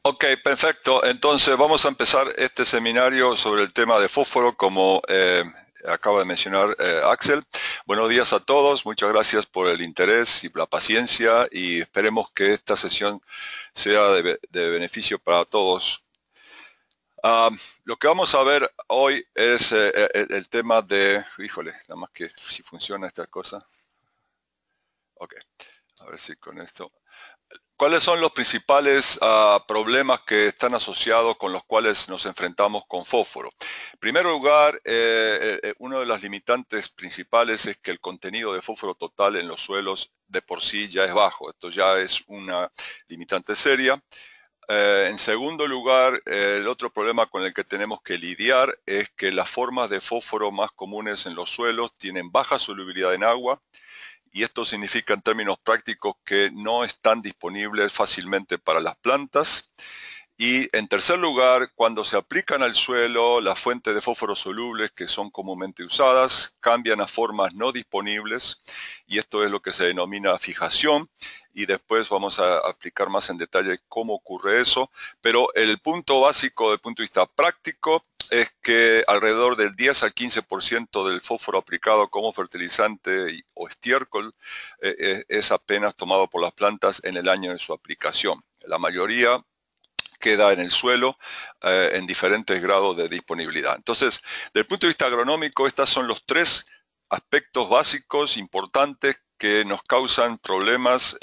Ok, perfecto. Entonces vamos a empezar este seminario sobre el tema de fósforo, como acaba de mencionar Axel. Buenos días a todos, muchas gracias por el interés y la paciencia y esperemos que esta sesión sea de beneficio para todos. Ah, lo que vamos a ver hoy es el tema de, híjole, nada más que si funciona esta cosa. Ok, a ver si con esto. ¿Cuáles son los principales problemas que están asociados con los cuales nos enfrentamos con fósforo? En primer lugar, una de las limitantes principales es que el contenido de fósforo total en los suelos de por sí ya es bajo. Esto ya es una limitante seria. En segundo lugar, el otro problema con el que tenemos que lidiar es que las formas de fósforo más comunes en los suelos tienen baja solubilidad en agua y esto significa en términos prácticos que no están disponibles fácilmente para las plantas. Y en tercer lugar, cuando se aplican al suelo, las fuentes de fósforo solubles que son comúnmente usadas cambian a formas no disponibles y esto es lo que se denomina fijación y después vamos a aplicar más en detalle cómo ocurre eso. Pero el punto básico desde el punto de vista práctico es que alrededor del 10 al 15% del fósforo aplicado como fertilizante o estiércol es apenas tomado por las plantas en el año de su aplicación. La mayoría queda en el suelo en diferentes grados de disponibilidad. Entonces, desde el punto de vista agronómico, estos son los tres aspectos básicos importantes que nos causan problemas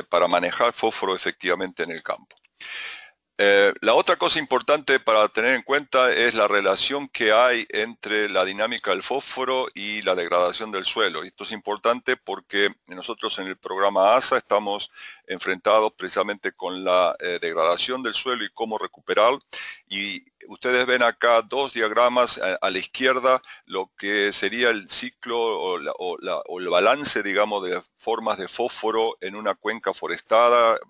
para manejar fósforo efectivamente en el campo. La otra cosa importante para tener en cuenta es la relación que hay entre la dinámica del fósforo y la degradación del suelo. Y esto es importante porque nosotros en el programa ASA estamos enfrentados precisamente con la degradación del suelo y cómo recuperar. Y ustedes ven acá dos diagramas a la izquierda, lo que sería el ciclo o el balance, digamos, de formas de fósforo en una cuenca forestada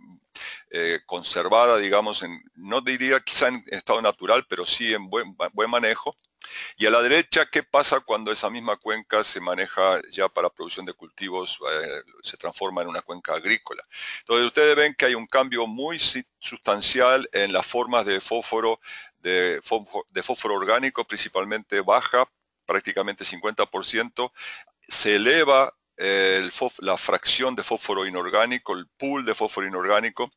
conservada, digamos, no diría quizá en estado natural, pero sí en buen manejo. Y a la derecha, ¿qué pasa cuando esa misma cuenca se maneja ya para producción de cultivos, se transforma en una cuenca agrícola? Entonces ustedes ven que hay un cambio muy sustancial en las formas de fósforo orgánico, principalmente baja, prácticamente 50%, se eleva la fracción de fósforo inorgánico, el pool de fósforo inorgánico,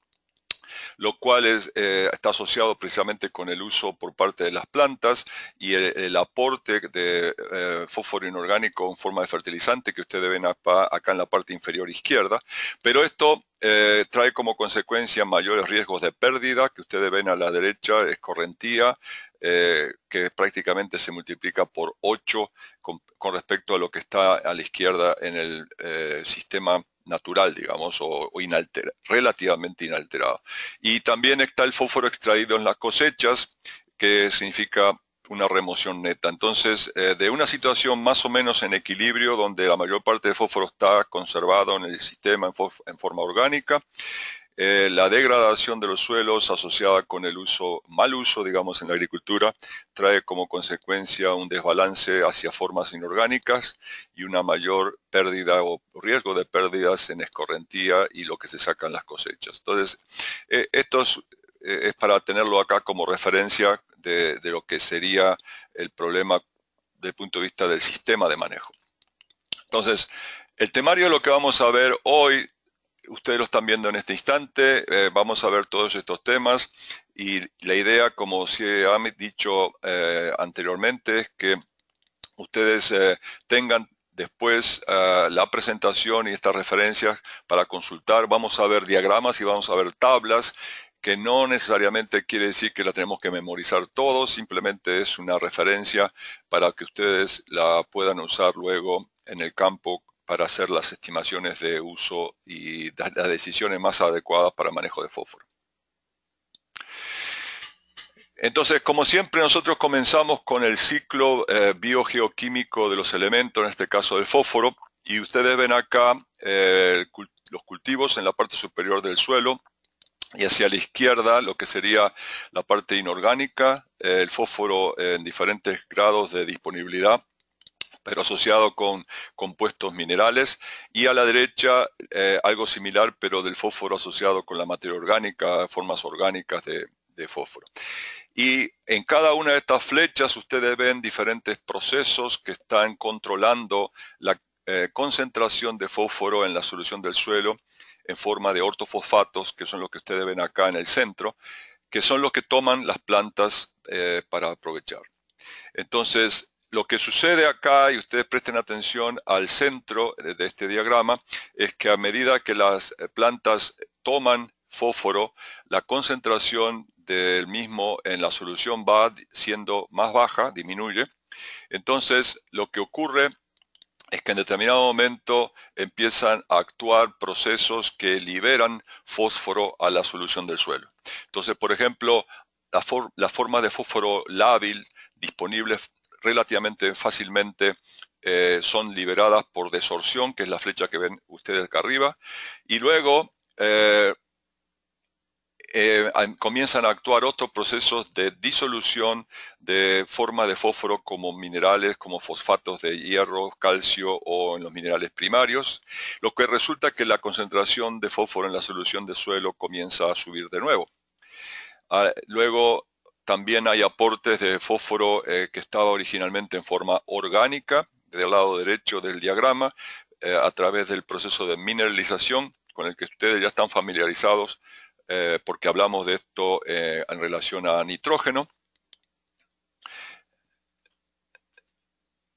lo cual está asociado precisamente con el uso por parte de las plantas y el aporte de fósforo inorgánico en forma de fertilizante que ustedes ven acá en la parte inferior izquierda, pero esto trae como consecuencia mayores riesgos de pérdida, que ustedes ven a la derecha, escorrentía, que prácticamente se multiplica por 8 con respecto a lo que está a la izquierda en el sistema natural, digamos, o relativamente inalterado. Y también está el fósforo extraído en las cosechas, que significa una remoción neta. Entonces, de una situación más o menos en equilibrio, donde la mayor parte del fósforo está conservado en el sistema en forma orgánica, la degradación de los suelos asociada con el mal uso, digamos, en la agricultura, trae como consecuencia un desbalance hacia formas inorgánicas y una mayor pérdida o riesgo de pérdidas en escorrentía y lo que se saca en las cosechas. Entonces, esto es para tenerlo acá como referencia de lo que sería el problema desde el punto de vista del sistema de manejo. Entonces, el temario de lo que vamos a ver hoy, ustedes lo están viendo en este instante, vamos a ver todos estos temas y la idea, como se ha dicho anteriormente, es que ustedes tengan después la presentación y estas referencias para consultar. Vamos a ver diagramas y vamos a ver tablas, que no necesariamente quiere decir que la tenemos que memorizar todo, simplemente es una referencia para que ustedes la puedan usar luego en el campo para hacer las estimaciones de uso y las decisiones más adecuadas para el manejo de fósforo. Entonces, como siempre, nosotros comenzamos con el ciclo biogeoquímico de los elementos, en este caso del fósforo, y ustedes ven acá los cultivos en la parte superior del suelo, y hacia la izquierda lo que sería la parte inorgánica, el fósforo en diferentes grados de disponibilidad, pero asociado con compuestos minerales, y a la derecha algo similar, pero del fósforo asociado con la materia orgánica, formas orgánicas de fósforo. Y en cada una de estas flechas ustedes ven diferentes procesos que están controlando la concentración de fósforo en la solución del suelo en forma de ortofosfatos, que son los que ustedes ven acá en el centro, que son los que toman las plantas para aprovechar. Entonces, lo que sucede acá, y ustedes presten atención al centro de este diagrama, es que a medida que las plantas toman fósforo, la concentración del mismo en la solución va siendo más baja, disminuye. Entonces, lo que ocurre es que en determinado momento empiezan a actuar procesos que liberan fósforo a la solución del suelo. Entonces, por ejemplo, las formas de fósforo lábil disponibles relativamente fácilmente son liberadas por desorción, que es la flecha que ven ustedes acá arriba, y luego comienzan a actuar otros procesos de disolución de forma de fósforo como minerales, como fosfatos de hierro, calcio o en los minerales primarios, lo que resulta que la concentración de fósforo en la solución de suelo comienza a subir de nuevo. Luego también hay aportes de fósforo que estaba originalmente en forma orgánica, del lado derecho del diagrama, a través del proceso de mineralización, con el que ustedes ya están familiarizados, porque hablamos de esto en relación a nitrógeno.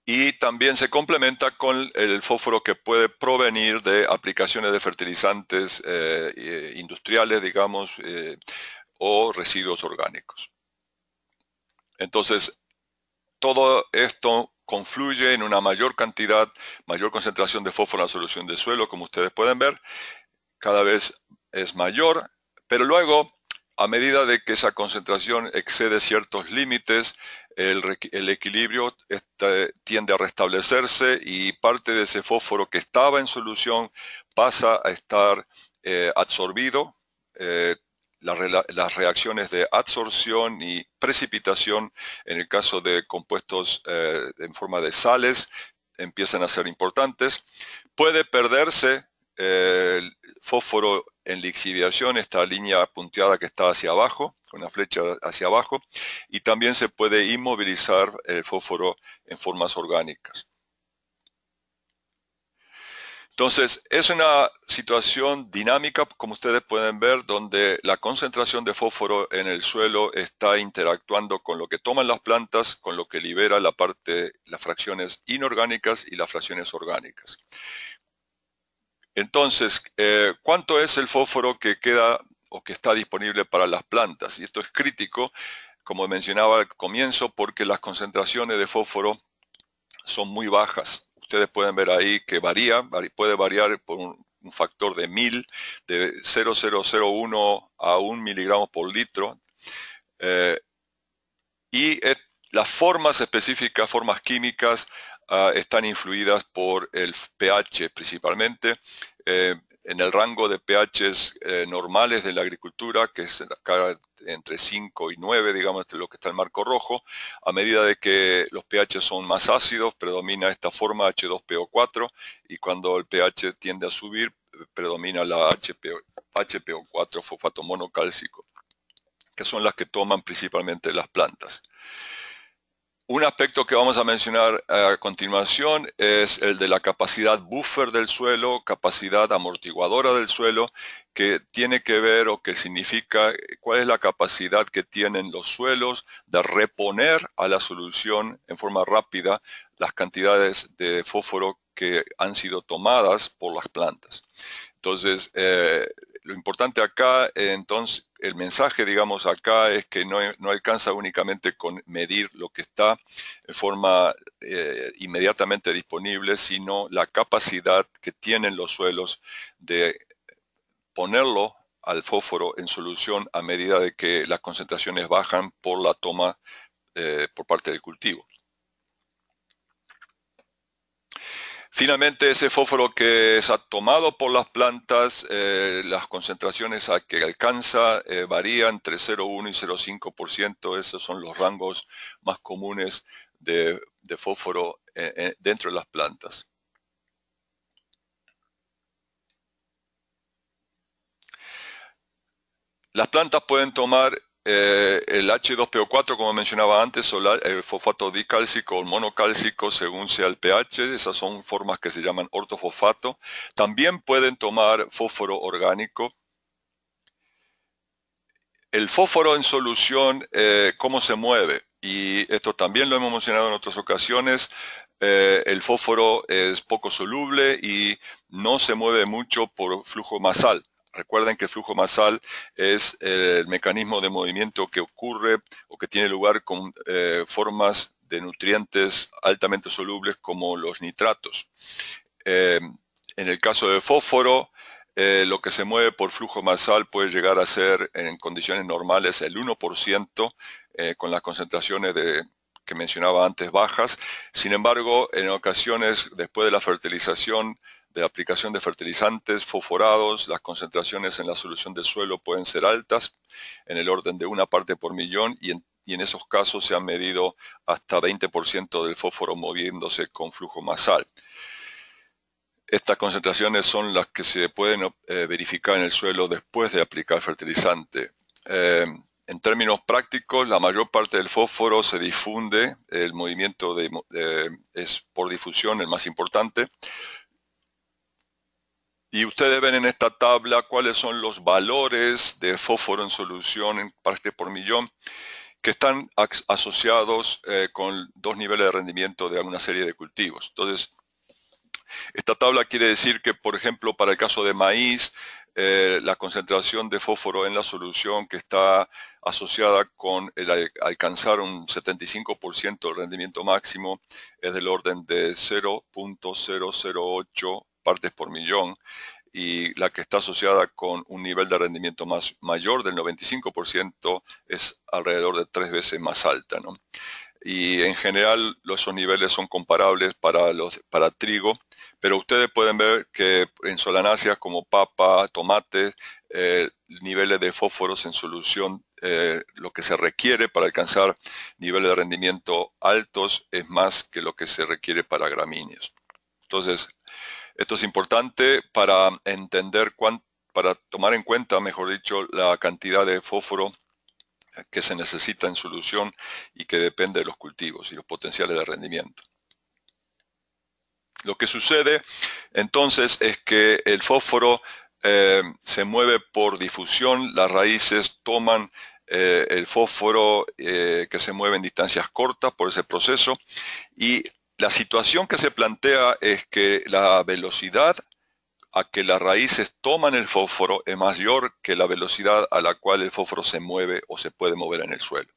Y también se complementa con el fósforo que puede provenir de aplicaciones de fertilizantes industriales, digamos, o residuos orgánicos. Entonces, todo esto confluye en una mayor cantidad, mayor concentración de fósforo en la solución de suelo, como ustedes pueden ver, cada vez es mayor, pero luego, a medida de que esa concentración excede ciertos límites, el equilibrio tiende a restablecerse y parte de ese fósforo que estaba en solución pasa a estar absorbido. Las reacciones de absorción y precipitación en el caso de compuestos en forma de sales empiezan a ser importantes. Puede perderse el fósforo en lixiviación, esta línea punteada que está hacia abajo, con una flecha hacia abajo, y también se puede inmovilizar el fósforo en formas orgánicas. Entonces, es una situación dinámica, como ustedes pueden ver, donde la concentración de fósforo en el suelo está interactuando con lo que toman las plantas, con lo que libera las fracciones inorgánicas y las fracciones orgánicas. Entonces, ¿cuánto es el fósforo que queda o que está disponible para las plantas? Y esto es crítico, como mencionaba al comienzo, porque las concentraciones de fósforo son muy bajas. Ustedes pueden ver ahí que puede variar por un factor de 1000, de 0,001 a 1 miligramos por litro. Las formas específicas, formas químicas, están influidas por el pH principalmente. En el rango de pHs normales de la agricultura, que es acá entre 5 y 9, digamos, lo que está el marco rojo, a medida de que los pHs son más ácidos, predomina esta forma H2PO4, y cuando el pH tiende a subir, predomina la HPO4, fosfato monocálcico, que son las que toman principalmente las plantas. Un aspecto que vamos a mencionar a continuación es el de la capacidad buffer del suelo, capacidad amortiguadora del suelo, que tiene que ver o que significa cuál es la capacidad que tienen los suelos de reponer a la solución en forma rápida las cantidades de fósforo que han sido tomadas por las plantas. Entonces, lo importante acá, entonces, el mensaje, digamos, acá es que no alcanza únicamente con medir lo que está en forma inmediatamente disponible, sino la capacidad que tienen los suelos de ponerlo al fósforo en solución a medida de que las concentraciones bajan por la toma por parte del cultivo. Finalmente, ese fósforo que es tomado por las plantas, las concentraciones a que alcanza varían entre 0,1 y 0,5%. Esos son los rangos más comunes de fósforo dentro de las plantas. Las plantas pueden tomar el H2PO4, como mencionaba antes, o el fosfato dicálcico o monocálcico, según sea el pH, esas son formas que se llaman ortofosfato. También pueden tomar fósforo orgánico. El fósforo en solución, ¿cómo se mueve? Y esto también lo hemos mencionado en otras ocasiones. El fósforo es poco soluble y no se mueve mucho por flujo masal. Recuerden que el flujo masal es el mecanismo de movimiento que ocurre o que tiene lugar con formas de nutrientes altamente solubles como los nitratos. En el caso del fósforo, lo que se mueve por flujo masal puede llegar a ser en condiciones normales el 1%, con las concentraciones que mencionaba antes bajas. Sin embargo, en ocasiones, después de la fertilización, de la aplicación de fertilizantes fosforados, las concentraciones en la solución de suelo pueden ser altas, en el orden de 1 parte por millón, y en esos casos se han medido hasta 20% del fósforo moviéndose con flujo masal. Estas concentraciones son las que se pueden verificar en el suelo después de aplicar fertilizante. En términos prácticos, la mayor parte del fósforo se difunde, el movimiento es por difusión el más importante. Y ustedes ven en esta tabla cuáles son los valores de fósforo en solución en parte por millón que están asociados con 2 niveles de rendimiento de alguna serie de cultivos. Entonces, esta tabla quiere decir que, por ejemplo, para el caso de maíz, la concentración de fósforo en la solución que está asociada con el alcanzar un 75% del rendimiento máximo es del orden de 0.008 partes por millón, y la que está asociada con un nivel de rendimiento mayor del 95% es alrededor de 3 veces más alta, ¿no? Y en general esos niveles son comparables para trigo, pero ustedes pueden ver que en solanáceas como papa, tomate, niveles de fósforos en solución, lo que se requiere para alcanzar niveles de rendimiento altos es más que lo que se requiere para gramíneas. Entonces, esto es importante para entender para tomar en cuenta, mejor dicho, la cantidad de fósforo que se necesita en solución y que depende de los cultivos y los potenciales de rendimiento. Lo que sucede entonces es que el fósforo se mueve por difusión, las raíces toman el fósforo que se mueve en distancias cortas por ese proceso, y la situación que se plantea es que la velocidad a que las raíces toman el fósforo es mayor que la velocidad a la cual el fósforo se mueve o se puede mover en el suelo.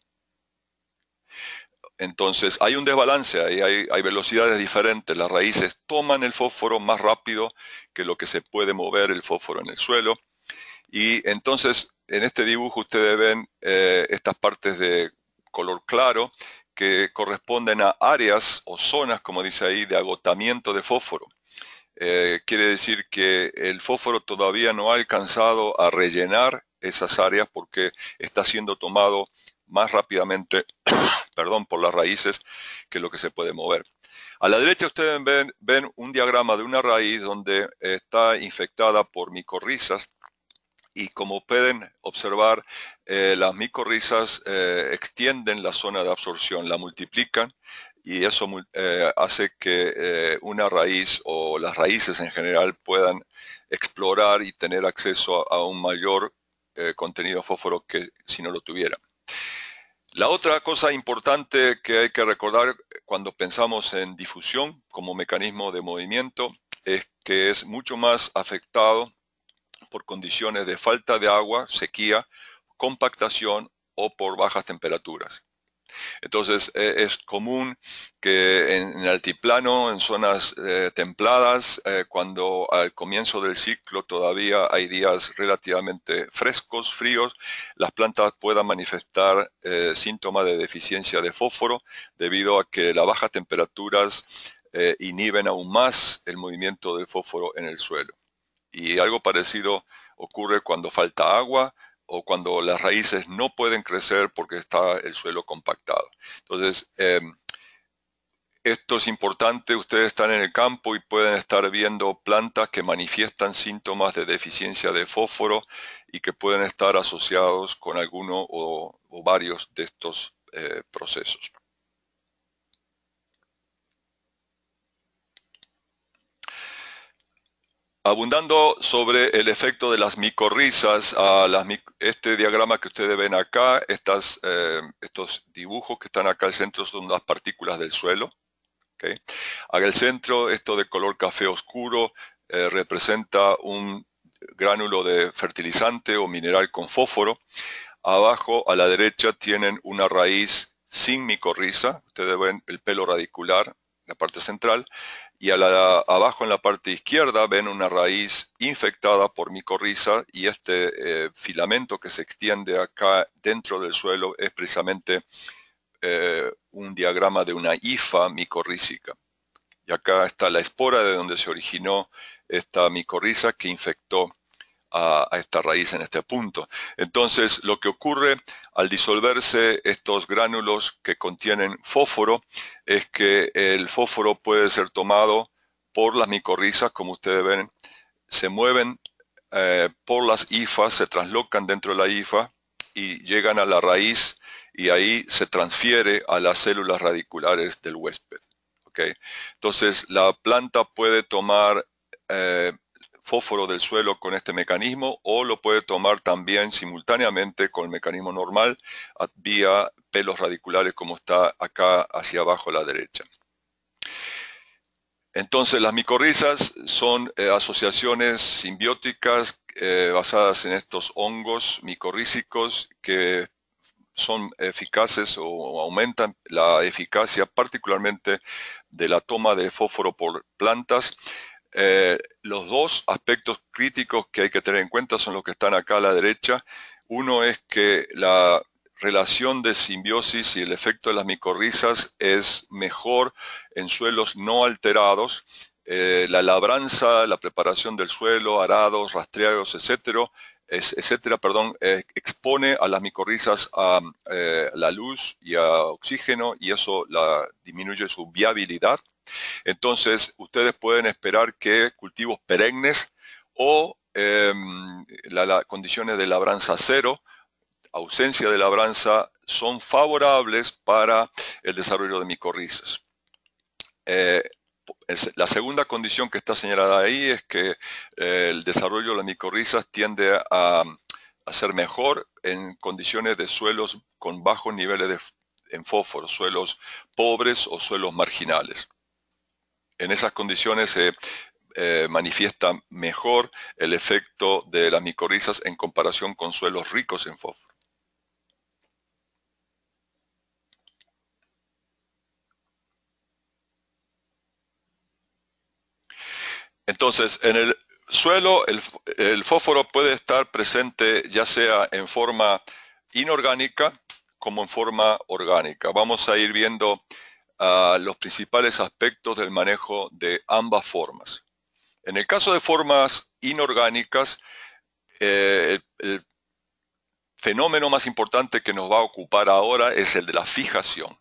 Entonces hay un desbalance, hay velocidades diferentes. Las raíces toman el fósforo más rápido que lo que se puede mover el fósforo en el suelo. Y entonces en este dibujo ustedes ven estas partes de color claro que corresponden a áreas o zonas, como dice ahí, de agotamiento de fósforo. Quiere decir que el fósforo todavía no ha alcanzado a rellenar esas áreas porque está siendo tomado más rápidamente por las raíces que lo que se puede mover. A la derecha ustedes ven un diagrama de una raíz donde está infectada por micorrizas, y como pueden observar, las micorrizas extienden la zona de absorción, la multiplican, y eso hace que una raíz o las raíces en general puedan explorar y tener acceso a un mayor contenido de fósforo que si no lo tuvieran. La otra cosa importante que hay que recordar cuando pensamos en difusión como mecanismo de movimiento es que es mucho más afectado por condiciones de falta de agua, sequía, compactación o por bajas temperaturas. Entonces es común que en el altiplano, en zonas templadas, cuando al comienzo del ciclo todavía hay días relativamente frescos, fríos, las plantas puedan manifestar síntomas de deficiencia de fósforo debido a que las bajas temperaturas inhiben aún más el movimiento del fósforo en el suelo. Y algo parecido ocurre cuando falta agua o cuando las raíces no pueden crecer porque está el suelo compactado. Entonces, Esto es importante, ustedes están en el campo y pueden estar viendo plantas que manifiestan síntomas de deficiencia de fósforo y que pueden estar asociados con alguno o varios de estos procesos. Abundando sobre el efecto de las micorrizas, este diagrama que ustedes ven acá, estos dibujos que están acá al centro son las partículas del suelo. ¿Okay? Acá al centro, esto de color café oscuro, representa un gránulo de fertilizante o mineral con fósforo. Abajo, a la derecha, tienen una raíz sin micorriza. Ustedes ven el pelo radicular, la parte central. Y abajo en la parte izquierda ven una raíz infectada por micorriza y este filamento que se extiende acá dentro del suelo es precisamente un diagrama de una hifa micorrícica. Y acá está la espora de donde se originó esta micorriza que infectó a esta raíz en este punto. Entonces, lo que ocurre al disolverse estos gránulos que contienen fósforo es que el fósforo puede ser tomado por las micorrizas, como ustedes ven, se mueven por las hifas, se translocan dentro de la hifa y llegan a la raíz y ahí se transfiere a las células radiculares del huésped. ¿Okay? Entonces, la planta puede tomar fósforo del suelo con este mecanismo o lo puede tomar también simultáneamente con el mecanismo normal vía pelos radiculares como está acá hacia abajo a la derecha. Entonces las micorrizas son asociaciones simbióticas basadas en estos hongos micorrícicos que son eficaces o aumentan la eficacia particularmente de la toma de fósforo por plantas. Los dos aspectos críticos que hay que tener en cuenta son los que están acá a la derecha. Uno es que la relación de simbiosis y el efecto de las micorrizas es mejor en suelos no alterados. La labranza, la preparación del suelo, arados, rastreados, etcétera, expone a las micorrizas a la luz y a oxígeno y eso disminuye su viabilidad. Entonces, ustedes pueden esperar que cultivos perennes o condiciones de labranza cero, ausencia de labranza, son favorables para el desarrollo de micorrizas. La segunda condición que está señalada ahí es que el desarrollo de las micorrizas tiende a ser mejor en condiciones de suelos con bajos niveles en fósforo, suelos pobres o suelos marginales. En esas condiciones se manifiesta mejor el efecto de las micorrizas en comparación con suelos ricos en fósforo. Entonces, en el suelo el fósforo puede estar presente ya sea en forma inorgánica como en forma orgánica. Vamos a ir viendo los principales aspectos del manejo de ambas formas. En el caso de formas inorgánicas, el fenómeno más importante que nos va a ocupar ahora es el de la fijación.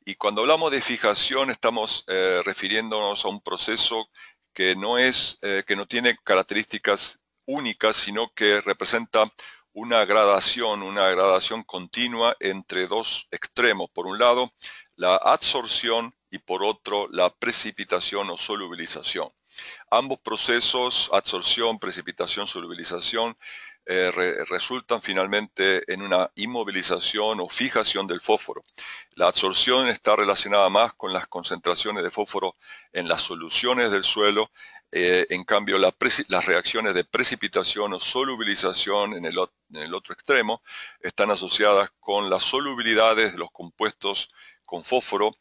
Y cuando hablamos de fijación estamos refiriéndonos a un proceso que no tiene características únicas, sino que representa una gradación continua entre dos extremos. Por un lado, la adsorción y por otro, la precipitación o solubilización. Ambos procesos, adsorción, precipitación, solubilización, resultan finalmente en una inmovilización o fijación del fósforo. La absorción está relacionada más con las concentraciones de fósforo en las soluciones del suelo. En cambio, las reacciones de precipitación o solubilización en el otro extremo están asociadas con las solubilidades de los compuestos con fósforo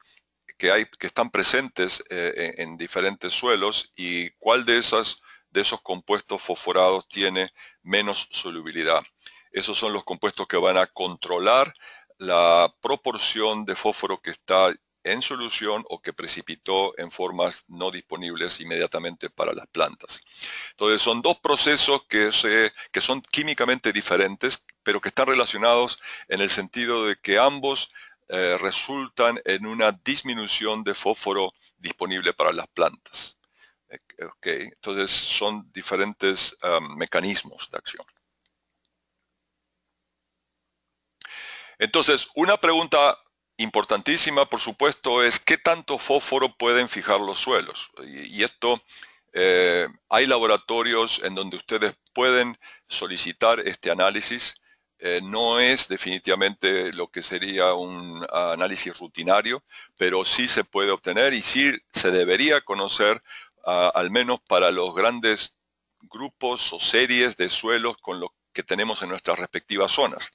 que están presentes en diferentes suelos y cuál de esos compuestos fosforados tiene menos solubilidad. Esos son los compuestos que van a controlar la proporción de fósforo que está en solución o que precipitó en formas no disponibles inmediatamente para las plantas. Entonces son dos procesos que son químicamente diferentes, pero que están relacionados en el sentido de que ambos resultan en una disminución de fósforo disponible para las plantas. Okay. Entonces son diferentes mecanismos de acción. Entonces, una pregunta importantísima, por supuesto, es ¿qué tanto fósforo pueden fijar los suelos? Y esto, hay laboratorios en donde ustedes pueden solicitar este análisis. No es definitivamente lo que sería un análisis rutinario, pero sí se puede obtener y sí se debería conocer, al menos para los grandes grupos o series de suelos con los que tenemos en nuestras respectivas zonas.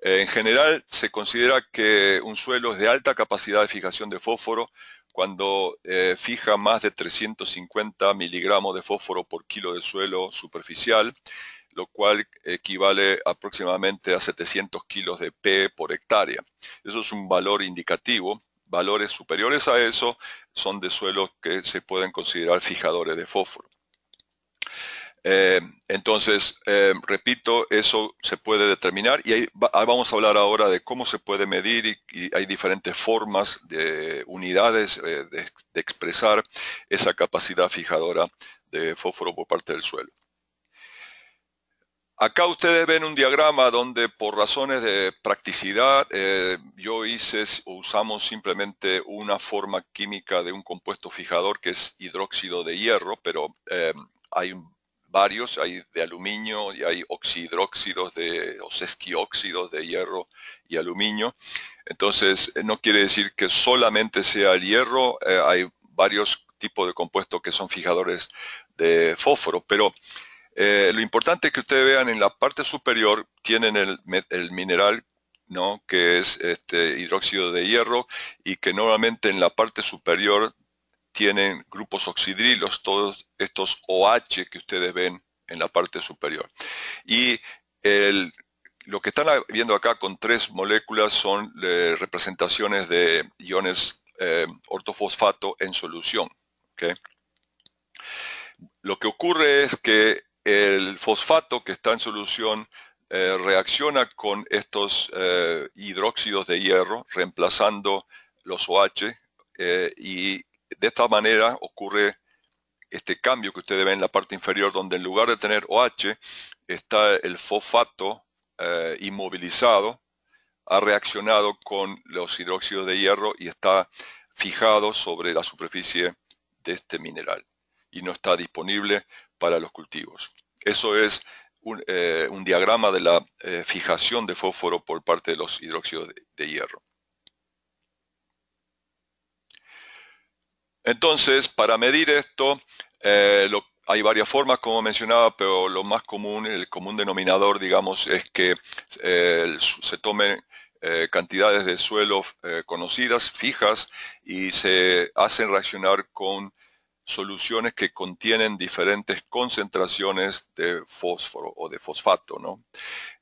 En general, se considera que un suelo es de alta capacidad de fijación de fósforo cuando fija más de 350 miligramos de fósforo por kilo de suelo superficial, lo cual equivale aproximadamente a 700 kilos de P por hectárea. Eso es un valor indicativo. Valores superiores a eso son de suelos que se pueden considerar fijadores de fósforo. Entonces, repito, eso se puede determinar y ahí vamos a hablar ahora de cómo se puede medir y hay diferentes formas de unidades de expresar esa capacidad fijadora de fósforo por parte del suelo. Acá ustedes ven un diagrama donde por razones de practicidad usamos simplemente una forma química de un compuesto fijador que es hidróxido de hierro, pero hay varios, hay de aluminio y hay oxihidróxidos o sesquióxidos de hierro y aluminio. Entonces, no quiere decir que solamente sea el hierro, hay varios tipos de compuestos que son fijadores de fósforo, pero lo importante es que ustedes vean en la parte superior tienen el mineral, ¿no?, que es hidróxido de hierro y que normalmente en la parte superior tienen grupos oxidrilos, todos estos OH que ustedes ven en la parte superior. Y lo que están viendo acá con 3 moléculas son representaciones de iones ortofosfato en solución. ¿Okay? Lo que ocurre es que el fosfato que está en solución reacciona con estos hidróxidos de hierro, reemplazando los OH, y de esta manera ocurre este cambio que ustedes ven en la parte inferior, donde en lugar de tener OH, está el fosfato inmovilizado, ha reaccionado con los hidróxidos de hierro y está fijado sobre la superficie de este mineral y no está disponible para los cultivos. Eso es un diagrama de la fijación de fósforo por parte de los hidróxidos de hierro. Entonces, para medir esto, hay varias formas, como mencionaba, pero lo más común, el común denominador, digamos, es que se tomen cantidades de suelo conocidas, fijas, y se hacen reaccionar con soluciones que contienen diferentes concentraciones de fósforo o de fosfato, ¿no?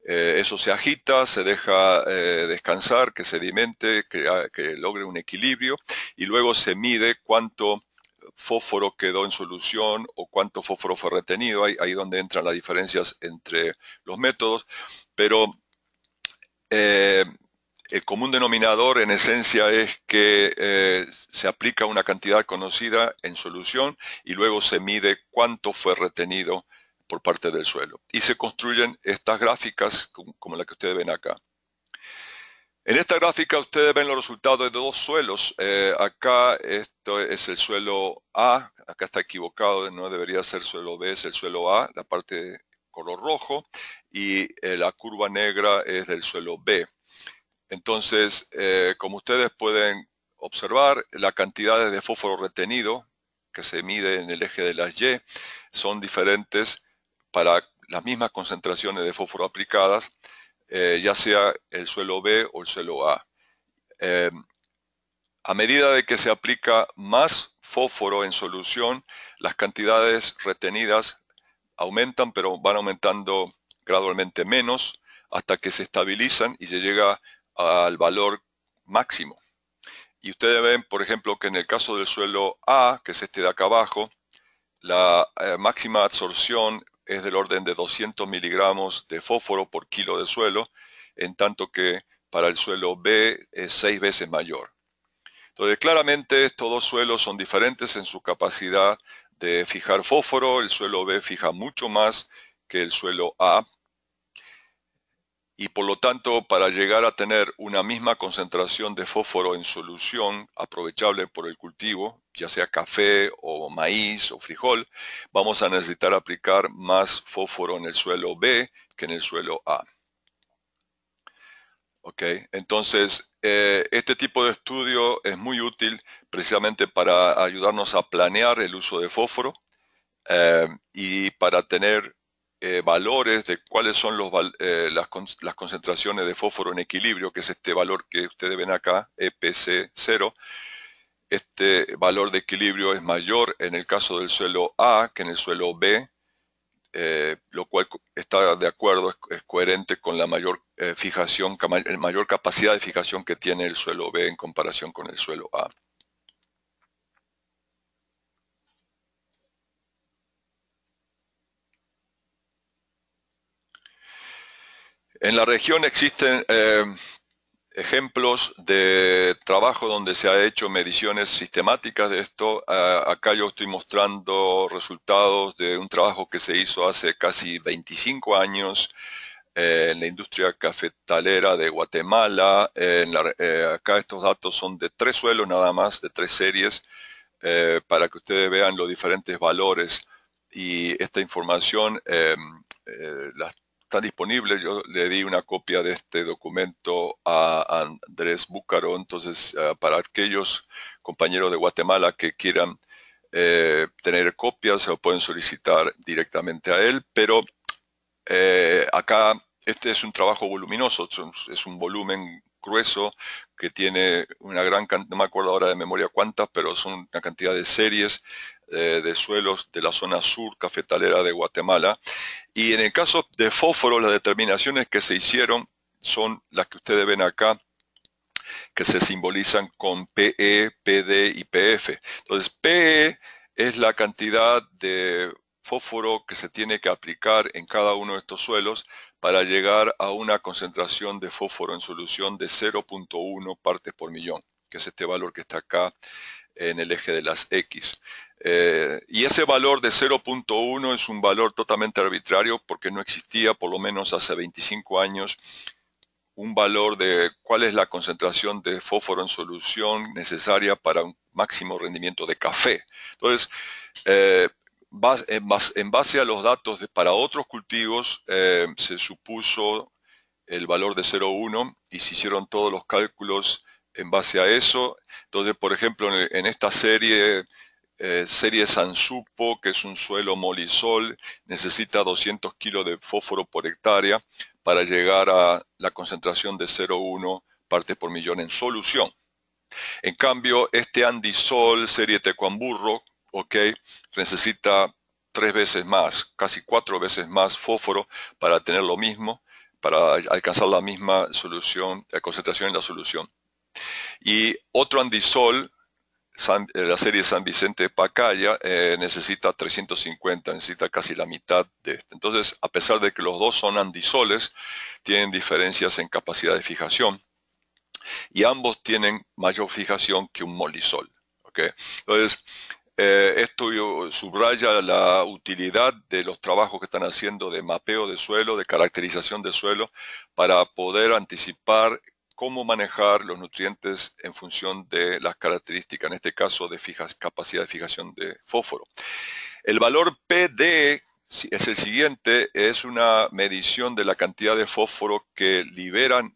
Eso se agita, se deja descansar, que sedimente, que logre un equilibrio y luego se mide cuánto fósforo quedó en solución o cuánto fósforo fue retenido. Ahí donde entran las diferencias entre los métodos, pero el común denominador en esencia es que se aplica una cantidad conocida en solución y luego se mide cuánto fue retenido por parte del suelo. Y se construyen estas gráficas como la que ustedes ven acá. En esta gráfica ustedes ven los resultados de 2 suelos. Acá esto es el suelo A, acá está equivocado, no debería ser suelo B, es el suelo A, la parte de color rojo, y la curva negra es del suelo B. Entonces, como ustedes pueden observar, las cantidades de fósforo retenido que se mide en el eje de las Y son diferentes para las mismas concentraciones de fósforo aplicadas, ya sea el suelo B o el suelo A. A medida de que se aplica más fósforo en solución, las cantidades retenidas aumentan, pero van aumentando gradualmente menos hasta que se estabilizan y se llega al valor máximo. Y ustedes ven, por ejemplo, que en el caso del suelo A, que es este de acá abajo, la máxima absorción es del orden de 200 miligramos de fósforo por kilo de suelo, en tanto que para el suelo B es 6 veces mayor. Entonces, claramente estos dos suelos son diferentes en su capacidad de fijar fósforo. El suelo B fija mucho más que el suelo A. Y por lo tanto, para llegar a tener una misma concentración de fósforo en solución aprovechable por el cultivo, ya sea café o maíz o frijol, vamos a necesitar aplicar más fósforo en el suelo B que en el suelo A. ¿Ok? Entonces, este tipo de estudio es muy útil precisamente para ayudarnos a planear el uso de fósforo y para tener valores de cuáles son las concentraciones de fósforo en equilibrio, que es este valor que ustedes ven acá, EPC0. Este valor de equilibrio es mayor en el caso del suelo A que en el suelo B, lo cual está de acuerdo, es coherente con la mayor fijación, mayor capacidad de fijación que tiene el suelo B en comparación con el suelo A. En la región existen ejemplos de trabajo donde se ha hecho mediciones sistemáticas de esto. Acá yo estoy mostrando resultados de un trabajo que se hizo hace casi 25 años en la industria cafetalera de Guatemala. Acá estos datos son de 3 suelos nada más, de 3 series, para que ustedes vean los diferentes valores. Y esta información está disponible. Yo le di una copia de este documento a Andrés Búcaro. Entonces, para aquellos compañeros de Guatemala que quieran tener copias, se lo pueden solicitar directamente a él. Pero acá este es un trabajo voluminoso, es un volumen grueso que tiene una gran cantidad, no me acuerdo ahora de memoria cuántas, pero son una cantidad de series de suelos de la zona sur cafetalera de Guatemala. Y en el caso de fósforo, las determinaciones que se hicieron son las que ustedes ven acá, que se simbolizan con PE, PD y PF. Entonces, PE es la cantidad de fósforo que se tiene que aplicar en cada uno de estos suelos para llegar a una concentración de fósforo en solución de 0.1 partes por millón, que es este valor que está acá en el eje de las X. Y ese valor de 0.1 es un valor totalmente arbitrario porque no existía, por lo menos hace 25 años, un valor de cuál es la concentración de fósforo en solución necesaria para un máximo rendimiento de café. Entonces, en base a los datos para otros cultivos, se supuso el valor de 0,1 y se hicieron todos los cálculos en base a eso. Entonces, por ejemplo, en esta serie Sansupo, que es un suelo molisol, necesita 200 kilos de fósforo por hectárea para llegar a la concentración de 0,1 partes por millón en solución. En cambio, este andisol serie Tecuamburro, necesita 3 veces más, casi 4 veces más fósforo para tener lo mismo, para alcanzar la misma solución, la concentración en la solución. Y otro andisol, la serie San Vicente de Pacaya, necesita 350, necesita casi la mitad de este. Entonces, a pesar de que los dos son andisoles, tienen diferencias en capacidad de fijación y ambos tienen mayor fijación que un molisol. Entonces, esto subraya la utilidad de los trabajos que están haciendo de mapeo de suelo, de caracterización de suelo, para poder anticipar cómo manejar los nutrientes en función de las características, en este caso de capacidad de fijación de fósforo. El valor PD es el siguiente, es una medición de la cantidad de fósforo que liberan,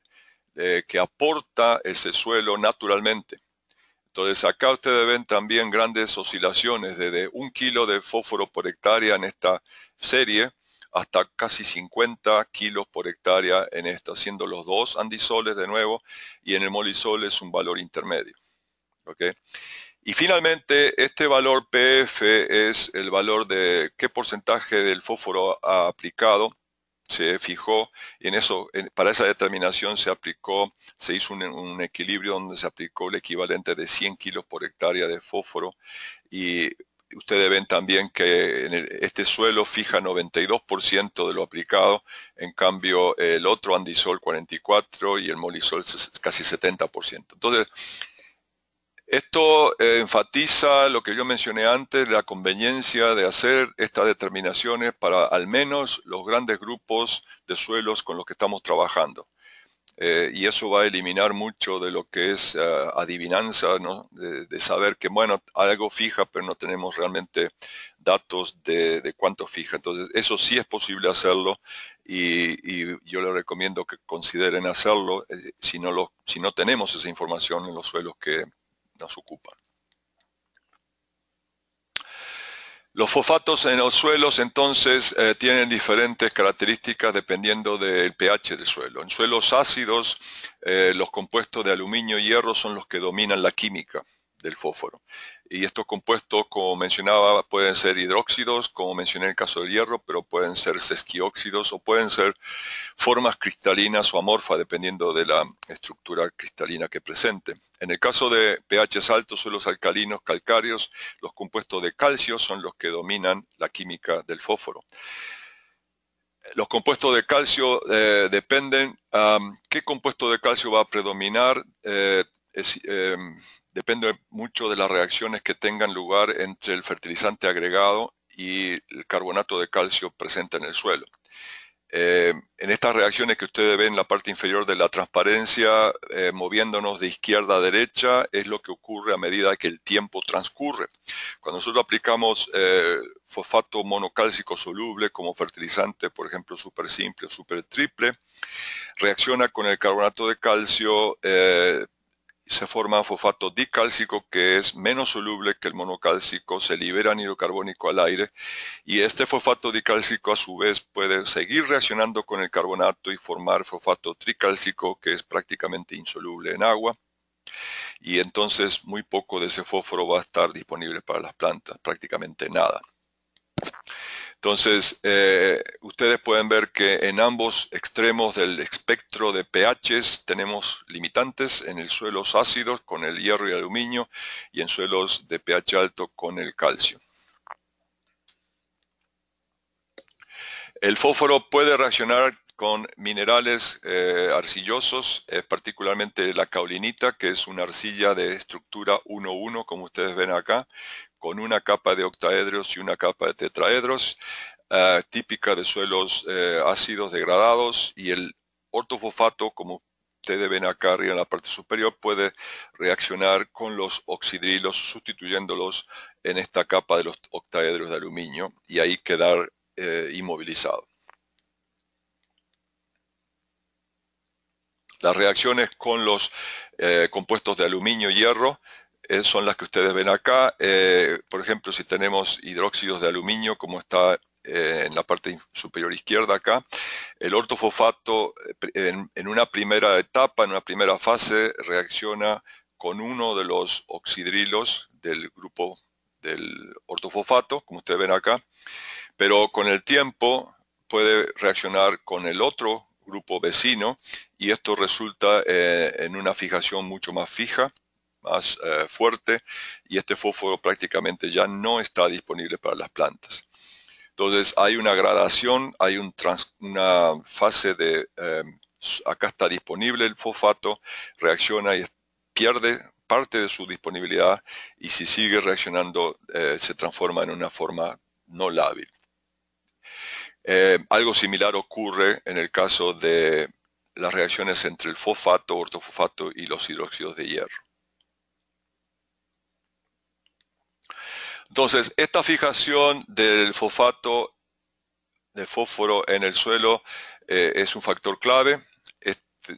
que aporta ese suelo naturalmente. Entonces acá ustedes ven también grandes oscilaciones desde 1 kilo de fósforo por hectárea en esta serie hasta casi 50 kilos por hectárea en esta, siendo los dos andisoles de nuevo, y en el molisol es un valor intermedio. Y finalmente, este valor PF es el valor de qué porcentaje del fósforo ha aplicado, se fijó, y para esa determinación se hizo un equilibrio donde se aplicó el equivalente de 100 kilos por hectárea de fósforo, y ustedes ven también que en este suelo fija 92% de lo aplicado, en cambio el otro andisol 44% y el molisol casi 70%. Entonces, esto enfatiza lo que yo mencioné antes, la conveniencia de hacer estas determinaciones para al menos los grandes grupos de suelos con los que estamos trabajando. Y eso va a eliminar mucho de lo que es adivinanza, ¿no? De saber que, bueno, algo fija, pero no tenemos realmente datos de cuánto fija. Entonces, eso sí es posible hacerlo y yo les recomiendo que consideren hacerlo si no tenemos esa información en los suelos que nos ocupan. Los fosfatos en los suelos entonces tienen diferentes características dependiendo del pH del suelo. En suelos ácidos, los compuestos de aluminio y hierro son los que dominan la química del fósforo. Y estos compuestos, como mencionaba, pueden ser hidróxidos, como mencioné en el caso del hierro, pero pueden ser sesquióxidos o pueden ser formas cristalinas o amorfas, dependiendo de la estructura cristalina que presente. En el caso de pHs altos, suelos alcalinos, calcáreos, los compuestos de calcio son los que dominan la química del fósforo. Los compuestos de calcio dependen, ¿qué compuesto de calcio va a predominar? Depende mucho de las reacciones que tengan lugar entre el fertilizante agregado y el carbonato de calcio presente en el suelo. En estas reacciones que ustedes ven en la parte inferior de la transparencia, moviéndonos de izquierda a derecha, es lo que ocurre a medida que el tiempo transcurre. Cuando nosotros aplicamos fosfato monocálcico soluble como fertilizante, por ejemplo, super simple o super triple, reacciona con el carbonato de calcio, se forma fosfato dicálcico, que es menos soluble que el monocálcico, se libera anhídrido carbónico al aire, y este fosfato dicálcico a su vez puede seguir reaccionando con el carbonato y formar fosfato tricálcico, que es prácticamente insoluble en agua, y entonces muy poco de ese fósforo va a estar disponible para las plantas, prácticamente nada. Entonces, ustedes pueden ver que en ambos extremos del espectro de pHs tenemos limitantes, en el suelos ácidos con el hierro y el aluminio y en suelos de pH alto con el calcio. El fósforo puede reaccionar con minerales arcillosos, particularmente la caolinita, que es una arcilla de estructura 1,1, como ustedes ven acá, con una capa de octaedros y una capa de tetraedros, típica de suelos ácidos degradados, y el ortofosfato, como ustedes ven acá arriba en la parte superior, puede reaccionar con los oxidrilos, sustituyéndolos en esta capa de los octaedros de aluminio, y ahí quedar inmovilizado. Las reacciones con los compuestos de aluminio y hierro son las que ustedes ven acá. Por ejemplo, si tenemos hidróxidos de aluminio, como está en la parte superior izquierda acá, el ortofosfato en una primera etapa, en una primera fase, reacciona con uno de los oxidrilos del grupo del ortofosfato, como ustedes ven acá, pero con el tiempo puede reaccionar con el otro grupo vecino, y esto resulta en una fijación mucho más fija, más fuerte, y este fósforo prácticamente ya no está disponible para las plantas. Entonces hay una gradación, hay una fase de, acá está disponible el fosfato, reacciona y pierde parte de su disponibilidad, y si sigue reaccionando se transforma en una forma no lábil. Algo similar ocurre en el caso de las reacciones entre el fosfato, ortofosfato y los hidróxidos de hierro. Entonces, esta fijación del fosfato, del fósforo en el suelo, es un factor clave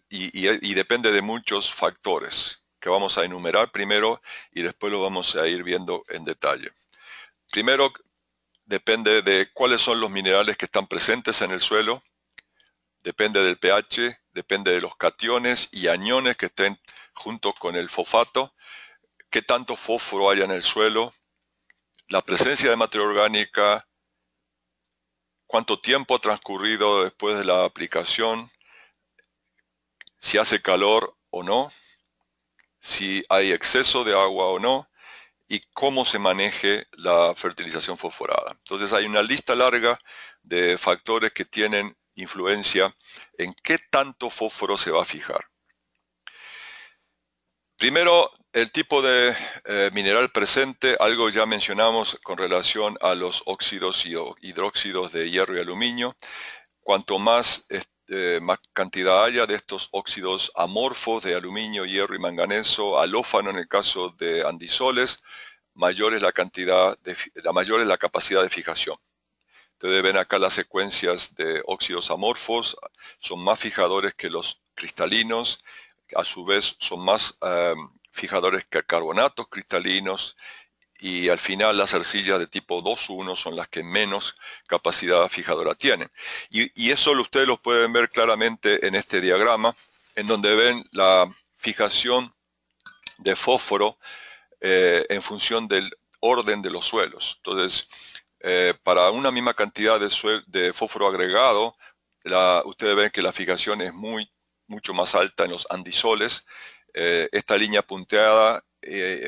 y depende de muchos factores que vamos a enumerar primero y después lo vamos a ir viendo en detalle. Primero, depende de cuáles son los minerales que están presentes en el suelo, depende del pH, depende de los cationes y aniones que estén junto con el fosfato, qué tanto fósforo haya en el suelo, la presencia de materia orgánica, cuánto tiempo ha transcurrido después de la aplicación, si hace calor o no, si hay exceso de agua o no, y cómo se maneje la fertilización fosforada. Entonces hay una lista larga de factores que tienen influencia en qué tanto fósforo se va a fijar. Primero, el tipo de mineral presente, algo ya mencionamos con relación a los óxidos y hidróxidos de hierro y aluminio. Cuanto más cantidad haya de estos óxidos amorfos de aluminio, hierro y manganeso, alófano en el caso de andisoles, mayor es mayor es la capacidad de fijación. Ustedes ven acá las secuencias de óxidos amorfos, son más fijadores que los cristalinos, a su vez son más fijadores que carbonatos cristalinos, y al final las arcillas de tipo 2,1 son las que menos capacidad fijadora tienen. Y eso ustedes lo pueden ver claramente en este diagrama, en donde ven la fijación de fósforo en función del orden de los suelos. Entonces, para una misma cantidad de fósforo agregado, ustedes ven que la fijación es mucho más alta en los andisoles. Esta línea punteada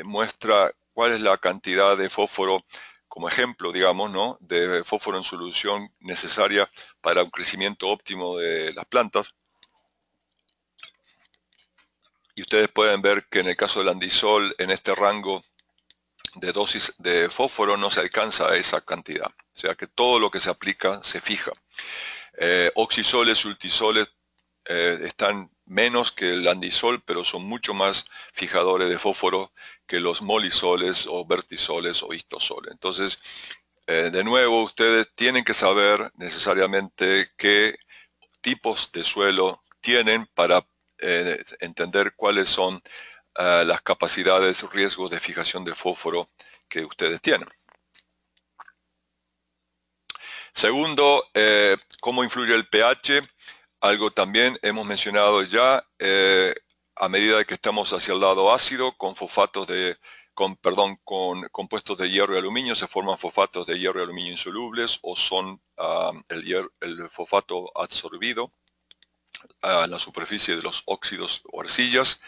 muestra cuál es la cantidad de fósforo, como ejemplo, digamos, ¿no?, de fósforo en solución necesaria para un crecimiento óptimo de las plantas. Y ustedes pueden ver que en el caso del andisol, en este rango de dosis de fósforo no se alcanza a esa cantidad. O sea que todo lo que se aplica se fija. Oxisoles y ultisoles están menos que el andisol, pero son mucho más fijadores de fósforo que los molisoles o vertisoles o histosoles. Entonces, de nuevo, ustedes tienen que saber necesariamente qué tipos de suelo tienen para entender cuáles son las capacidades, riesgos de fijación de fósforo que ustedes tienen. Segundo, cómo influye el pH. Algo también hemos mencionado ya, a medida que estamos hacia el lado ácido, con compuestos de hierro y aluminio, se forman fosfatos de hierro y aluminio insolubles, o son el fosfato absorbido a la superficie de los óxidos o arcillas.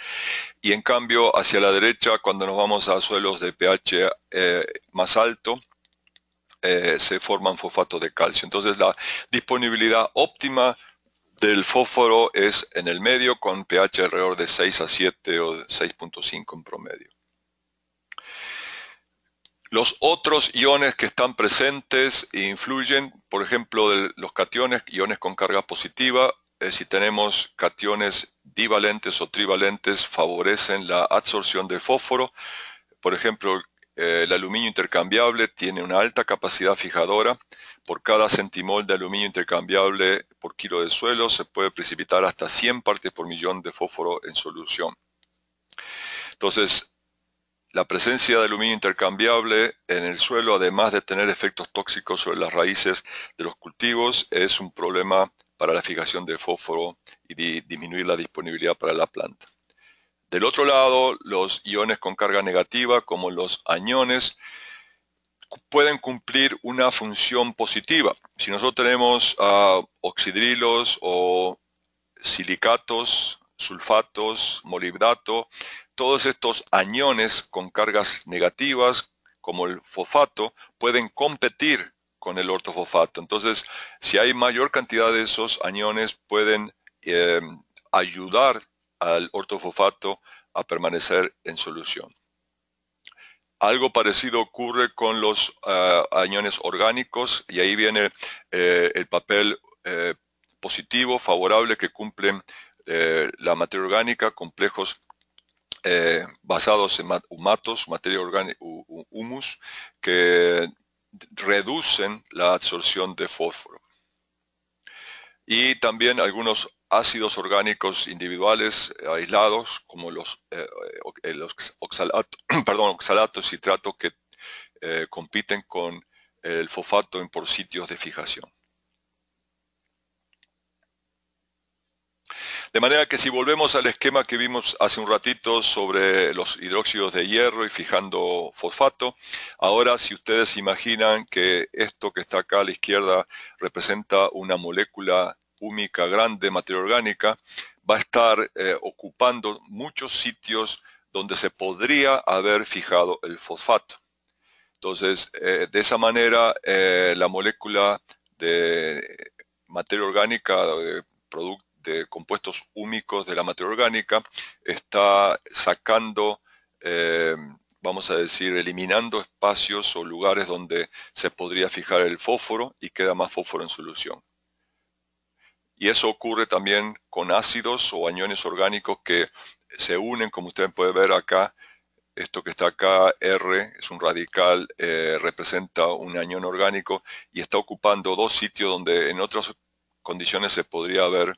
Y en cambio, hacia la derecha, cuando nos vamos a suelos de pH más alto, se forman fosfatos de calcio. Entonces, la disponibilidad óptima del fósforo es en el medio, con pH alrededor de 6 a 7 o 6.5 en promedio. Los otros iones que están presentes e influyen, por ejemplo, los cationes, iones con carga positiva, si tenemos cationes divalentes o trivalentes, favorecen la absorción del fósforo. Por ejemplo, el aluminio intercambiable tiene una alta capacidad fijadora. Por cada centimol de aluminio intercambiable por kilo de suelo se puede precipitar hasta 100 partes por millón de fósforo en solución. Entonces, la presencia de aluminio intercambiable en el suelo, además de tener efectos tóxicos sobre las raíces de los cultivos, es un problema para la fijación de fósforo y disminuir la disponibilidad para la planta. Del otro lado, los iones con carga negativa, como los aniones, pueden cumplir una función positiva. Si nosotros tenemos oxidrilos o silicatos, sulfatos, molibdato, todos estos aniones con cargas negativas, como el fosfato, pueden competir con el ortofosfato. Entonces, si hay mayor cantidad de esos aniones, pueden ayudar al ortofosfato a permanecer en solución. Algo parecido ocurre con los aniones orgánicos, y ahí viene el papel positivo, favorable, que cumplen la materia orgánica, complejos basados en humatos, materia orgánica, humus, que reducen la absorción de fósforo. Y también algunos ácidos orgánicos individuales aislados, como los oxalatos, citratos, que compiten con el fosfato por sitios de fijación. De manera que si volvemos al esquema que vimos hace un ratito sobre los hidróxidos de hierro y fijando fosfato, ahora si ustedes imaginan que esto que está acá a la izquierda representa una molécula húmica grande, materia orgánica, va a estar ocupando muchos sitios donde se podría haber fijado el fosfato. Entonces, de esa manera, la molécula de materia orgánica, de compuestos húmicos de la materia orgánica, está sacando, vamos a decir, eliminando espacios o lugares donde se podría fijar el fósforo y queda más fósforo en solución. Y eso ocurre también con ácidos o aniones orgánicos que se unen, como ustedes pueden ver acá. Esto que está acá, R, es un radical, representa un anión orgánico y está ocupando dos sitios donde en otras condiciones se podría haber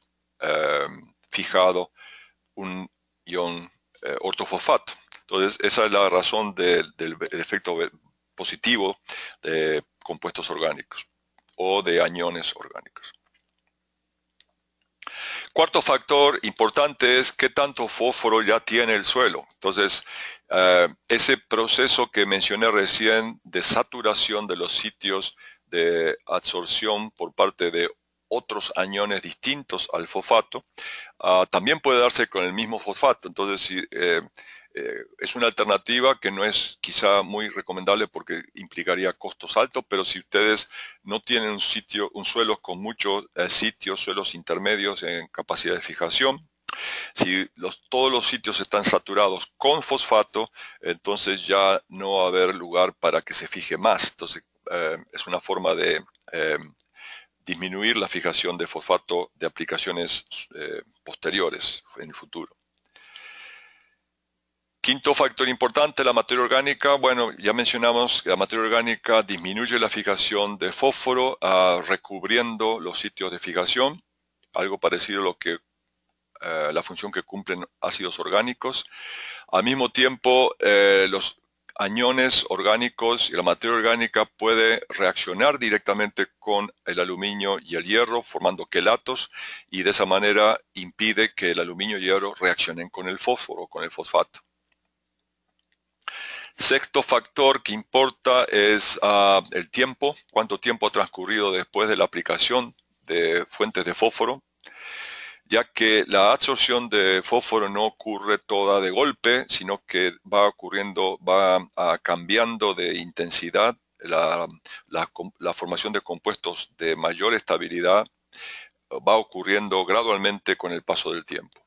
fijado un ion ortofosfato. Entonces, esa es la razón del efecto positivo de compuestos orgánicos o de aniones orgánicos. Cuarto factor importante es qué tanto fósforo ya tiene el suelo. Entonces, ese proceso que mencioné recién de saturación de los sitios de absorción por parte de otros aniones distintos al fosfato, también puede darse con el mismo fosfato. Entonces, es una alternativa que no es quizá muy recomendable porque implicaría costos altos, pero si ustedes no tienen un suelo con muchos sitios, suelos intermedios en capacidad de fijación, si todos los sitios están saturados con fosfato, entonces ya no va a haber lugar para que se fije más. Entonces, es una forma de disminuir la fijación de fosfato de aplicaciones posteriores en el futuro. Quinto factor importante, la materia orgánica. Bueno, ya mencionamos que la materia orgánica disminuye la fijación de fósforo recubriendo los sitios de fijación, algo parecido a lo que la función que cumplen ácidos orgánicos. Al mismo tiempo, los aniones orgánicos y la materia orgánica puede reaccionar directamente con el aluminio y el hierro, formando quelatos, y de esa manera impide que el aluminio y el hierro reaccionen con el fósforo, con el fosfato. Sexto factor que importa es el tiempo, cuánto tiempo ha transcurrido después de la aplicación de fuentes de fósforo, ya que la absorción de fósforo no ocurre toda de golpe, sino que va ocurriendo, cambiando de intensidad. La formación de compuestos de mayor estabilidad va ocurriendo gradualmente con el paso del tiempo.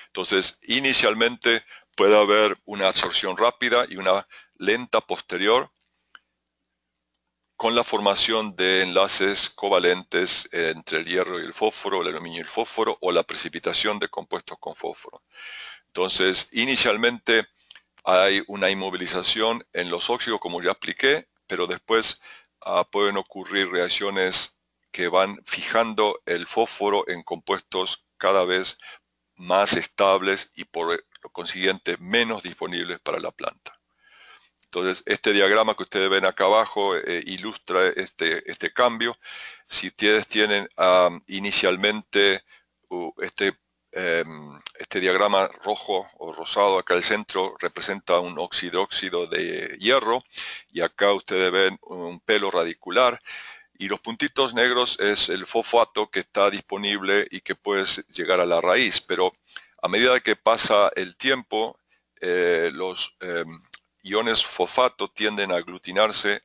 Entonces, inicialmente puede haber una absorción rápida y una lenta posterior con la formación de enlaces covalentes entre el hierro y el fósforo, el aluminio y el fósforo, o la precipitación de compuestos con fósforo. Entonces, inicialmente hay una inmovilización en los óxidos, como ya expliqué, pero después pueden ocurrir reacciones que van fijando el fósforo en compuestos cada vez más estables y por lo consiguiente menos disponibles para la planta. Entonces, este diagrama que ustedes ven acá abajo ilustra este cambio. Si ustedes tienen inicialmente este diagrama rojo o rosado acá al centro representa un oxidróxido de hierro y acá ustedes ven un pelo radicular. Y los puntitos negros es el fosfato que está disponible y que puede llegar a la raíz, pero a medida que pasa el tiempo, los iones fosfato tienden a aglutinarse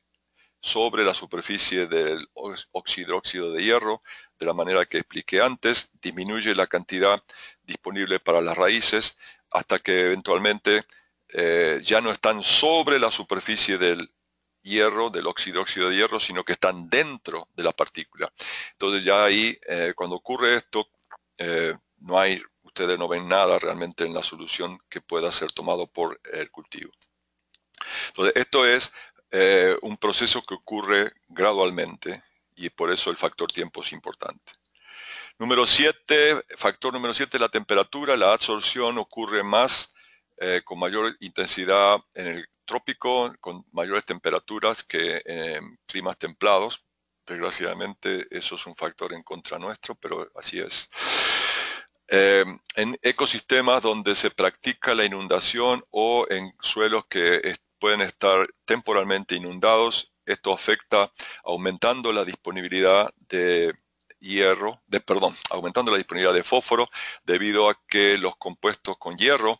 sobre la superficie del oxidróxido de hierro, de la manera que expliqué antes, disminuye la cantidad disponible para las raíces hasta que eventualmente ya no están sobre la superficie del hierro, del oxidróxido de hierro, sino que están dentro de la partícula. Entonces ya ahí, cuando ocurre esto, ustedes no ven nada realmente en la solución que pueda ser tomado por el cultivo. Entonces esto es un proceso que ocurre gradualmente y por eso el factor tiempo es importante. Factor número 7, la temperatura. La absorción ocurre más con mayor intensidad en el trópico, con mayores temperaturas que en climas templados. Desgraciadamente eso es un factor en contra nuestro, pero así es. En ecosistemas donde se practica la inundación o en suelos que pueden estar temporalmente inundados, esto afecta aumentando la disponibilidad de aumentando la disponibilidad de fósforo debido a que los compuestos con hierro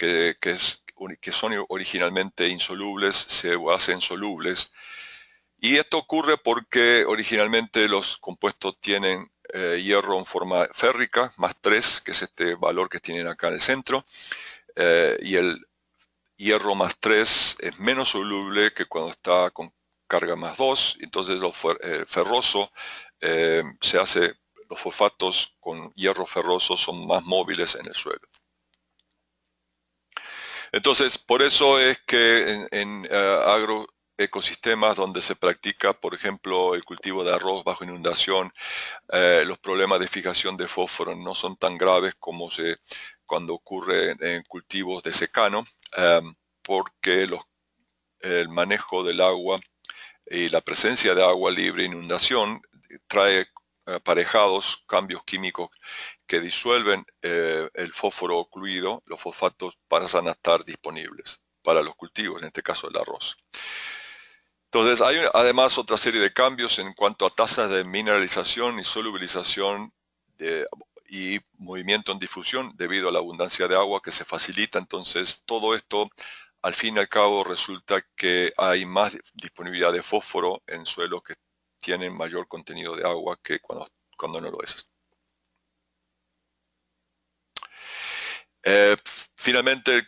que son originalmente insolubles se hacen solubles. Y esto ocurre porque originalmente los compuestos tienen hierro en forma férrica, más 3, que es este valor que tienen acá en el centro, y el hierro más 3 es menos soluble que cuando está con carga más 2, entonces lo ferroso los fosfatos con hierro ferroso son más móviles en el suelo. Entonces, por eso es que en agroecosistemas donde se practica, por ejemplo, el cultivo de arroz bajo inundación, los problemas de fijación de fósforo no son tan graves como cuando ocurre en cultivos de secano, porque el manejo del agua y la presencia de agua libre, inundación, trae aparejados cambios químicos que disuelven el fósforo ocluido, los fosfatos pasan a estar disponibles para los cultivos, en este caso el arroz. Entonces hay además otra serie de cambios en cuanto a tasas de mineralización y solubilización y movimiento en difusión debido a la abundancia de agua que se facilita. Entonces todo esto al fin y al cabo resulta que hay más disponibilidad de fósforo en suelos que tienen mayor contenido de agua que cuando no lo es. Finalmente,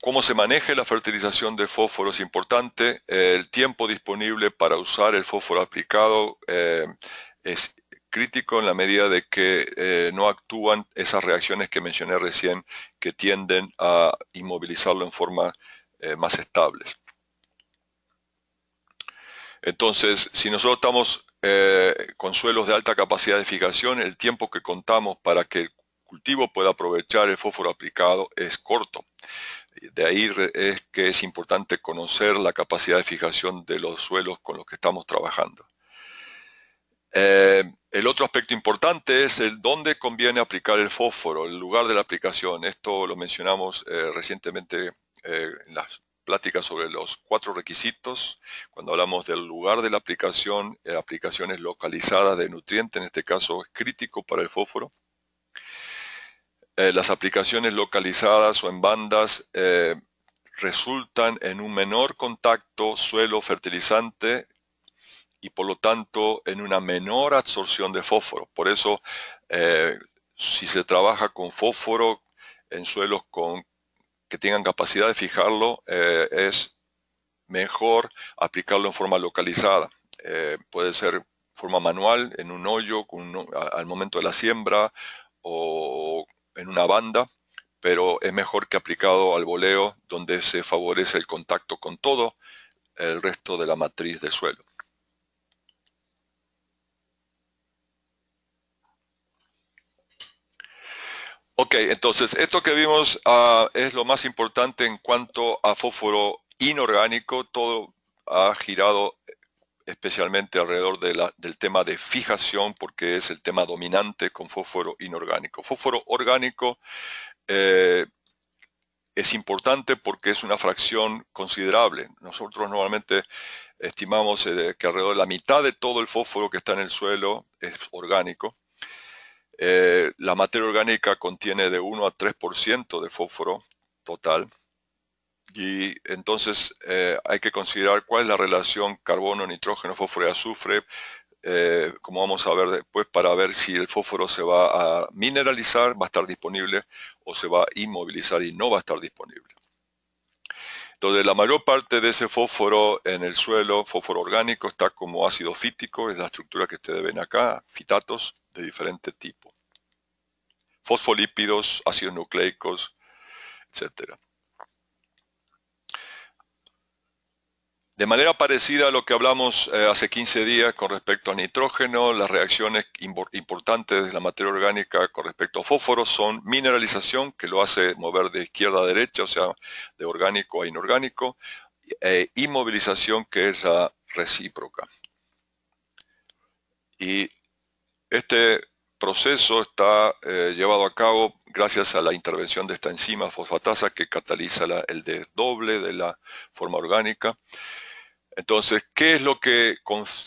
cómo se maneja la fertilización de fósforo es importante. El tiempo disponible para usar el fósforo aplicado es crítico en la medida de que no actúan esas reacciones que mencioné recién que tienden a inmovilizarlo en forma más estable. Entonces, si nosotros estamos con suelos de alta capacidad de fijación, el tiempo que contamos para que el cultivo pueda aprovechar el fósforo aplicado es corto. De ahí es que es importante conocer la capacidad de fijación de los suelos con los que estamos trabajando. El otro aspecto importante es el dónde conviene aplicar el fósforo, el lugar de la aplicación. Esto lo mencionamos recientemente en las pláticas sobre los 4 requisitos. Cuando hablamos del lugar de la aplicación, aplicaciones localizadas de nutrientes, en este caso es crítico para el fósforo. Las aplicaciones localizadas o en bandas resultan en un menor contacto suelo-fertilizante y por lo tanto en una menor absorción de fósforo. Por eso, si se trabaja con fósforo en suelos que tengan capacidad de fijarlo, es mejor aplicarlo en forma localizada. Puede ser en forma manual, en un hoyo, al momento de la siembra o en una banda, pero es mejor que aplicado al voleo, donde se favorece el contacto con todo el resto de la matriz del suelo. Ok, entonces esto que vimos es lo más importante en cuanto a fósforo inorgánico. Todo ha girado especialmente alrededor del tema de fijación, porque es el tema dominante con fósforo inorgánico. Fósforo orgánico es importante porque es una fracción considerable. Nosotros normalmente estimamos que alrededor de la mitad de todo el fósforo que está en el suelo es orgánico. La materia orgánica contiene de 1 a 3% de fósforo total. Y entonces hay que considerar cuál es la relación carbono, nitrógeno, fósforo y azufre, como vamos a ver después, para ver si el fósforo se va a mineralizar, va a estar disponible, o se va a inmovilizar y no va a estar disponible. Entonces, la mayor parte de ese fósforo en el suelo, fósforo orgánico, está como ácido fítico, es la estructura que ustedes ven acá, fitatos de diferente tipo. Fosfolípidos, ácidos nucleicos, etc. De manera parecida a lo que hablamos hace 15 días con respecto al nitrógeno, las reacciones importantes de la materia orgánica con respecto a fósforo son mineralización, que lo hace mover de izquierda a derecha, o sea, de orgánico a inorgánico, e inmovilización, que es la recíproca. Y este proceso está llevado a cabo gracias a la intervención de esta enzima fosfatasa que cataliza el desdoble de la forma orgánica. Entonces, ¿qué es lo que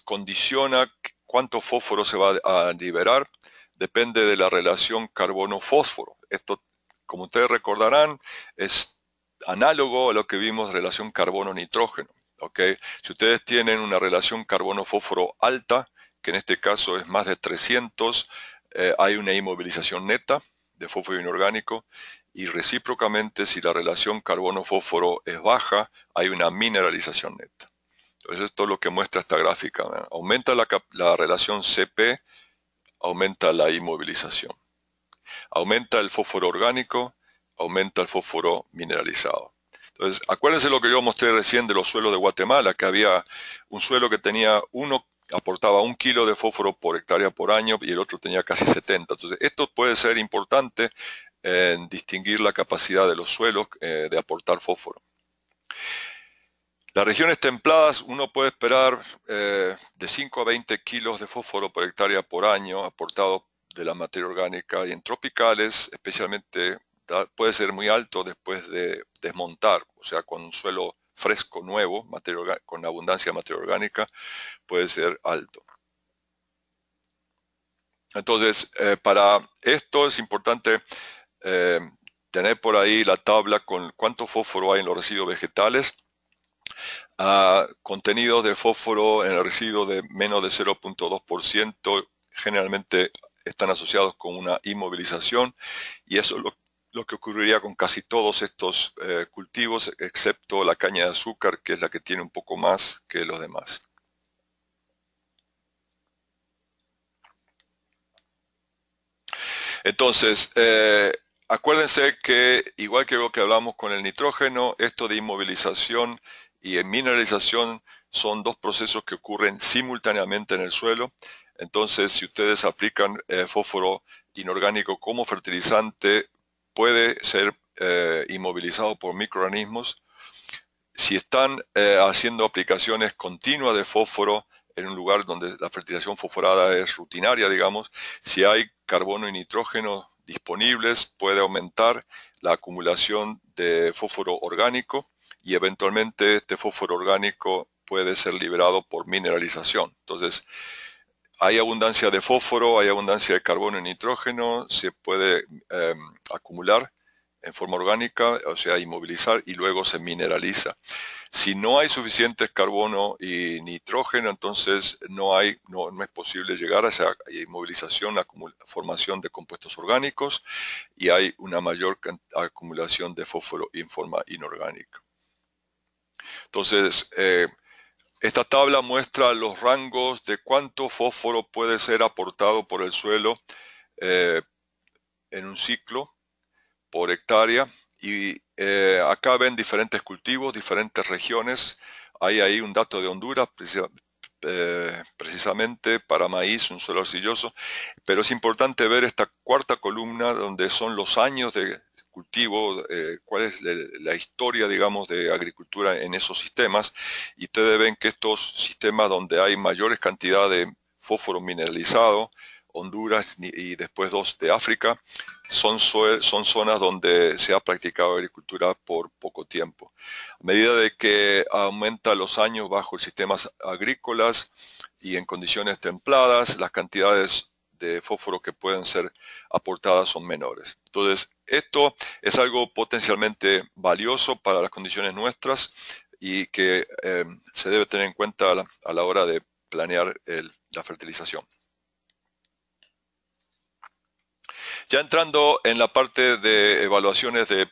condiciona cuánto fósforo se va a liberar? Depende de la relación carbono-fósforo. Esto, como ustedes recordarán, es análogo a lo que vimos de relación carbono-nitrógeno. ¿Okay? Si ustedes tienen una relación carbono-fósforo alta, que en este caso es más de 300, hay una inmovilización neta de fósforo inorgánico, y recíprocamente, si la relación carbono-fósforo es baja, hay una mineralización neta. Entonces esto es lo que muestra esta gráfica, ¿no? Aumenta la relación CP, aumenta la inmovilización. Aumenta el fósforo orgánico, aumenta el fósforo mineralizado. Entonces, acuérdense lo que yo mostré recién de los suelos de Guatemala, que había un suelo que tenía aportaba 1 kilo de fósforo por hectárea por año y el otro tenía casi 70. Entonces, esto puede ser importante en distinguir la capacidad de los suelos de aportar fósforo. Las regiones templadas, uno puede esperar de 5 a 20 kilos de fósforo por hectárea por año aportado de la materia orgánica, y en tropicales especialmente puede ser muy alto después de desmontar, o sea, con un suelo fresco, nuevo, con abundancia de materia orgánica, puede ser alto. Entonces, para esto es importante tener por ahí la tabla con cuánto fósforo hay en los residuos vegetales. Contenidos de fósforo en el residuo de menos de 0.2% generalmente están asociados con una inmovilización, y eso es lo que ocurriría con casi todos estos cultivos, excepto la caña de azúcar, que es la que tiene un poco más que los demás. Entonces, acuérdense que, igual que lo que hablamos con el nitrógeno, esto de inmovilización y mineralización son dos procesos que ocurren simultáneamente en el suelo. Entonces, si ustedes aplican fósforo inorgánico como fertilizante, puede ser inmovilizado por microorganismos. Si están haciendo aplicaciones continuas de fósforo en un lugar donde la fertilización fosforada es rutinaria, digamos, si hay carbono y nitrógeno disponibles, puede aumentar la acumulación de fósforo orgánico, y eventualmente este fósforo orgánico puede ser liberado por mineralización. Entonces, hay abundancia de fósforo, hay abundancia de carbono y nitrógeno, se puede acumular en forma orgánica, o sea, inmovilizar, y luego se mineraliza. Si no hay suficientes carbono y nitrógeno, entonces no es posible llegar a esa inmovilización, formación de compuestos orgánicos, y hay una mayor acumulación de fósforo en forma inorgánica. Entonces, esta tabla muestra los rangos de cuánto fósforo puede ser aportado por el suelo en un ciclo por hectárea, y acá ven diferentes cultivos, diferentes regiones. Hay ahí un dato de Honduras, precisamente para maíz, un suelo arcilloso, pero es importante ver esta cuarta columna donde son los años de cultivo, cuál es la historia, digamos, de agricultura en esos sistemas, y ustedes ven que estos sistemas donde hay mayores cantidades de fósforo mineralizado, Honduras y después dos de África, son zonas donde se ha practicado agricultura por poco tiempo. A medida de que aumenta los años bajo sistemas agrícolas y en condiciones templadas, las cantidades de fósforo que pueden ser aportadas son menores. Entonces, esto es algo potencialmente valioso para las condiciones nuestras, y que se debe tener en cuenta a la hora de planear la fertilización. Ya entrando en la parte de evaluaciones de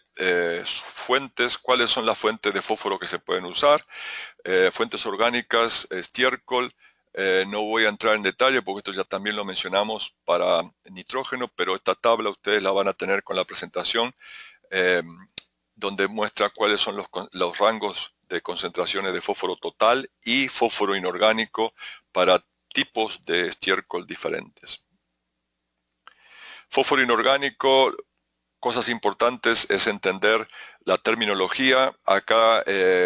fuentes, ¿cuáles son las fuentes de fósforo que se pueden usar? Fuentes orgánicas, estiércol. No voy a entrar en detalle porque esto ya también lo mencionamos para nitrógeno, pero esta tabla ustedes la van a tener con la presentación, donde muestra cuáles son los rangos de concentraciones de fósforo total y fósforo inorgánico para tipos de estiércol diferentes. Fósforo inorgánico, cosas importantes es entender la terminología. Acá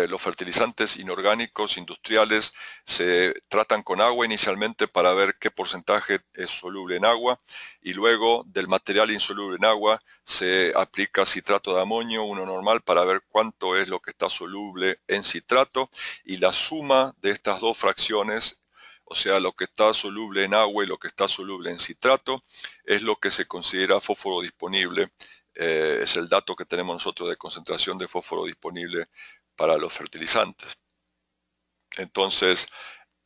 los fertilizantes inorgánicos industriales se tratan con agua inicialmente para ver qué porcentaje es soluble en agua, y luego del material insoluble en agua se aplica citrato de amonio, uno normal, para ver cuánto es lo que está soluble en citrato, y la suma de estas dos fracciones, o sea, lo que está soluble en agua y lo que está soluble en citrato, es lo que se considera fósforo disponible es el dato que tenemos nosotros de concentración de fósforo disponible para los fertilizantes. Entonces,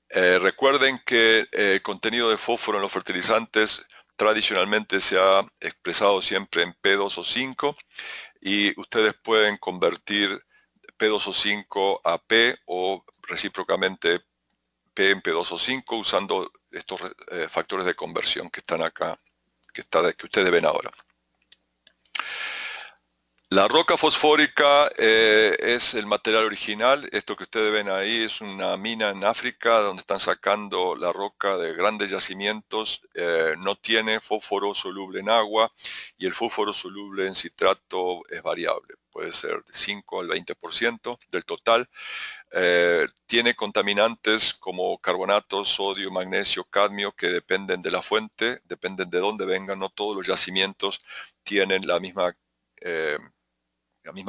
recuerden que el contenido de fósforo en los fertilizantes tradicionalmente se ha expresado siempre en P2O5 y ustedes pueden convertir P2O5 a P o recíprocamente P en P2O5 usando estos factores de conversión que están acá, que ustedes ven ahora. La roca fosfórica es el material original. Esto que ustedes ven ahí es una mina en África donde están sacando la roca de grandes yacimientos. No tiene fósforo soluble en agua y el fósforo soluble en citrato es variable. Puede ser de 5 al 20% del total. Tiene contaminantes como carbonatos, sodio, magnesio, cadmio que dependen de la fuente, dependen de dónde vengan. No todos los yacimientos tienen la misma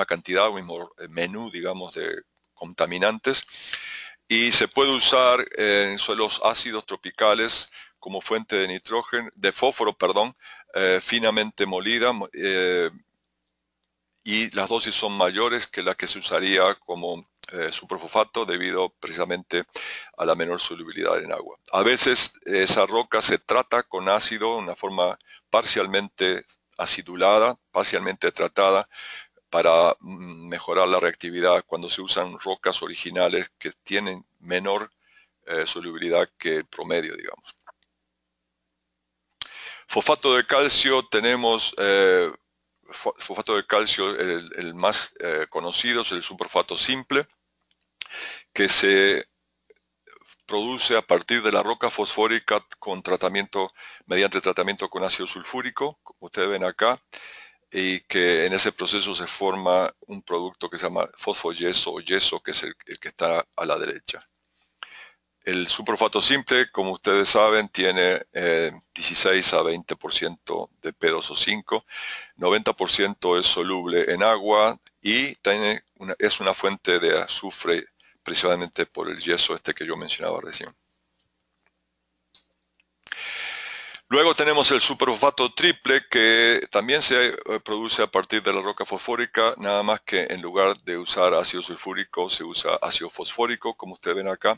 cantidad, el mismo menú, digamos, de contaminantes, y se puede usar en suelos ácidos tropicales como fuente de nitrógeno, de fósforo, perdón, finamente molida, y las dosis son mayores que las que se usaría como superfosfato debido precisamente a la menor solubilidad en agua. A veces esa roca se trata con ácido de una forma parcialmente acidulada, parcialmente tratada, para mejorar la reactividad cuando se usan rocas originales que tienen menor solubilidad que el promedio, digamos. Fosfato de calcio, tenemos fosfato de calcio, el más conocido es el superfosfato simple, que se produce a partir de la roca fosfórica con tratamiento, mediante tratamiento con ácido sulfúrico, como ustedes ven acá, y que en ese proceso se forma un producto que se llama fosfoyeso o yeso, que es el que está a la derecha. El superfosfato simple, como ustedes saben, tiene 16 a 20% de P2O5, 90% es soluble en agua y es una fuente de azufre precisamente por el yeso este que yo mencionaba recién. Luego tenemos el superfosfato triple, que también se produce a partir de la roca fosfórica, nada más que en lugar de usar ácido sulfúrico se usa ácido fosfórico, como ustedes ven acá.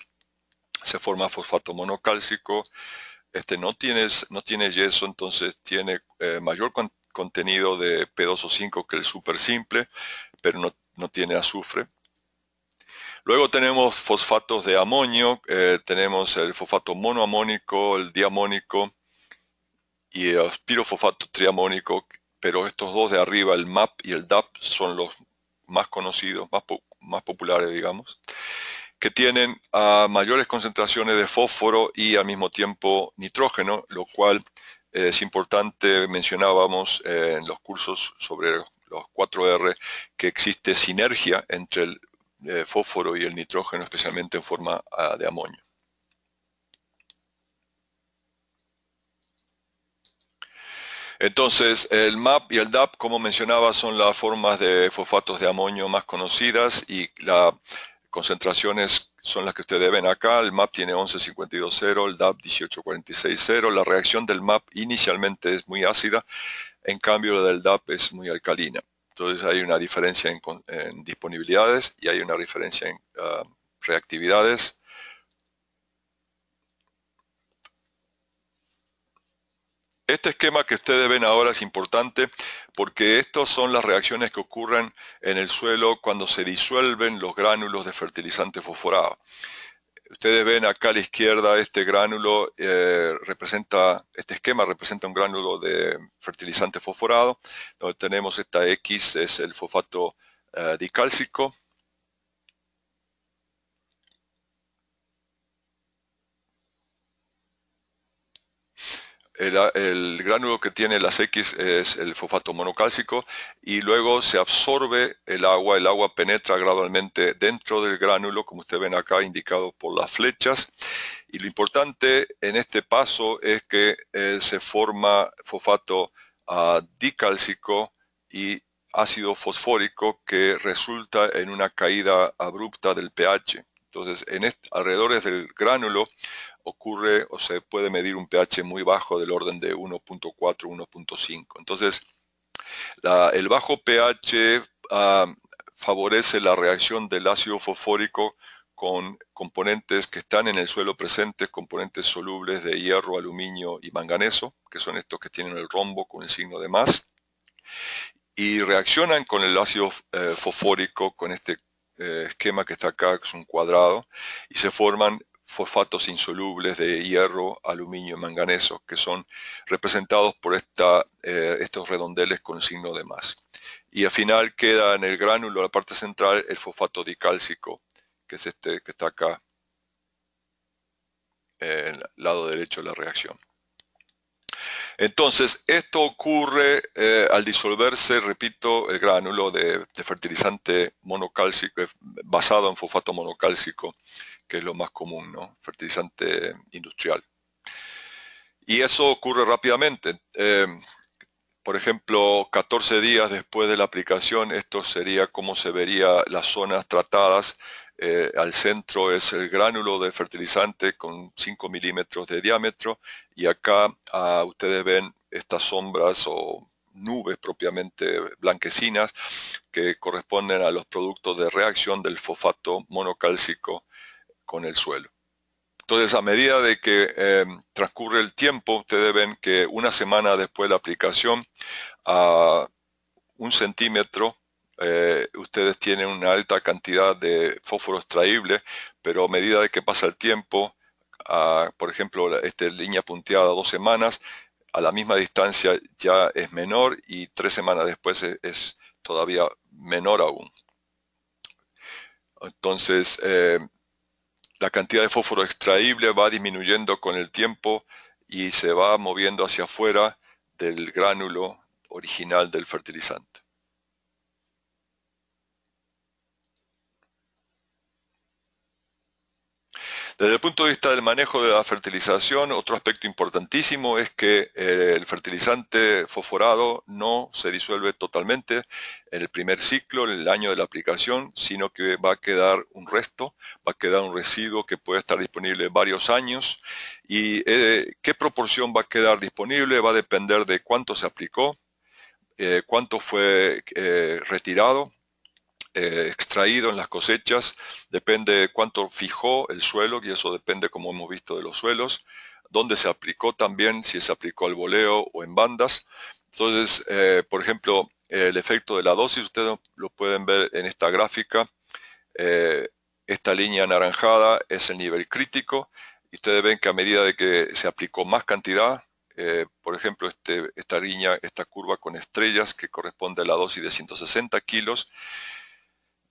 Se forma fosfato monocálcico. Este no tiene yeso, entonces tiene mayor contenido de P2O5 que el super simple, pero no tiene azufre. Luego tenemos fosfatos de amonio, tenemos el fosfato monoamónico, el diamónico y el pirofosfato triamónico, pero estos dos de arriba, el MAP y el DAP, son los más conocidos, más populares, digamos, que tienen mayores concentraciones de fósforo y al mismo tiempo nitrógeno, lo cual es importante. Mencionábamos en los cursos sobre los 4R que existe sinergia entre el fósforo y el nitrógeno, especialmente en forma de amonio. Entonces, el MAP y el DAP, como mencionaba, son las formas de fosfatos de amonio más conocidas y las concentraciones son las que ustedes ven acá. El MAP tiene 11,52,0, el DAP 18,46,0. La reacción del MAP inicialmente es muy ácida, en cambio la del DAP es muy alcalina. Entonces hay una diferencia en disponibilidades y hay una diferencia en reactividades. Este esquema que ustedes ven ahora es importante porque estas son las reacciones que ocurren en el suelo cuando se disuelven los gránulos de fertilizante fosforado. Ustedes ven acá a la izquierda este gránulo este esquema representa un gránulo de fertilizante fosforado, donde tenemos esta X, es el fosfato dicálcico. El gránulo que tiene las X es el fosfato monocálcico y luego se absorbe el agua penetra gradualmente dentro del gránulo, como ustedes ven acá indicado por las flechas, y lo importante en este paso es que se forma fosfato dicálcico y ácido fosfórico que resulta en una caída abrupta del pH. Entonces, alrededor del gránulo ocurre o se puede medir un pH muy bajo del orden de 1.4, 1.5. Entonces, El bajo pH favorece la reacción del ácido fosfórico con componentes que están en el suelo presentes, componentes solubles de hierro, aluminio y manganeso, que son estos que tienen el rombo con el signo de más, y reaccionan con el ácido fosfórico, con este esquema que está acá, que es un cuadrado, y se forman fosfatos insolubles de hierro, aluminio y manganeso, que son representados por estos redondeles con el signo de más. Y al final queda en el gránulo, la parte central, el fosfato dicálcico, que es este que está acá en el lado derecho de la reacción. Entonces, esto ocurre al disolverse, repito, el gránulo de fertilizante monocálcico, basado en fosfato monocálcico, que es lo más común, ¿no? Fertilizante industrial. Y eso ocurre rápidamente. Por ejemplo, 14 días después de la aplicación, esto sería como se vería las zonas tratadas. Al centro es el gránulo de fertilizante con 5 milímetros de diámetro, y acá ustedes ven estas sombras o nubes propiamente blanquecinas que corresponden a los productos de reacción del fosfato monocálcico con el suelo. Entonces, a medida de que transcurre el tiempo, ustedes ven que una semana después de la aplicación, a 1 centímetro, ustedes tienen una alta cantidad de fósforo extraíble, pero a medida de que pasa el tiempo, por ejemplo, esta línea punteada 2 semanas, a la misma distancia ya es menor, y 3 semanas después es todavía menor aún. Entonces, la cantidad de fósforo extraíble va disminuyendo con el tiempo y se va moviendo hacia afuera del gránulo original del fertilizante. Desde el punto de vista del manejo de la fertilización, otro aspecto importantísimo es que el fertilizante fosforado no se disuelve totalmente en el primer ciclo, en el año de la aplicación, sino que va a quedar un resto, va a quedar un residuo que puede estar disponible varios años. ¿Y qué proporción va a quedar disponible? Va a depender de cuánto se aplicó, cuánto fue retirado, extraído en las cosechas, depende de cuánto fijó el suelo, y eso depende, como hemos visto, de los suelos, dónde se aplicó también, si se aplicó al voleo o en bandas. Entonces, por ejemplo, el efecto de la dosis, ustedes lo pueden ver en esta gráfica. Esta línea anaranjada es el nivel crítico, y ustedes ven que a medida de que se aplicó más cantidad, por ejemplo, esta curva con estrellas que corresponde a la dosis de 160 kilos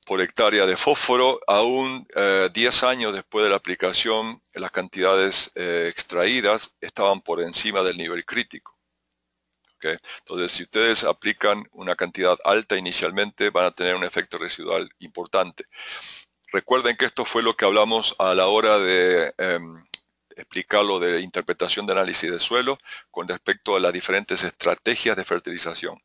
por hectárea de fósforo, aún 10 años después de la aplicación, las cantidades extraídas estaban por encima del nivel crítico. ¿Okay? Entonces, si ustedes aplican una cantidad alta inicialmente, van a tener un efecto residual importante. Recuerden que esto fue lo que hablamos a la hora de explicar lo de interpretación de análisis de suelo con respecto a las diferentes estrategias de fertilización.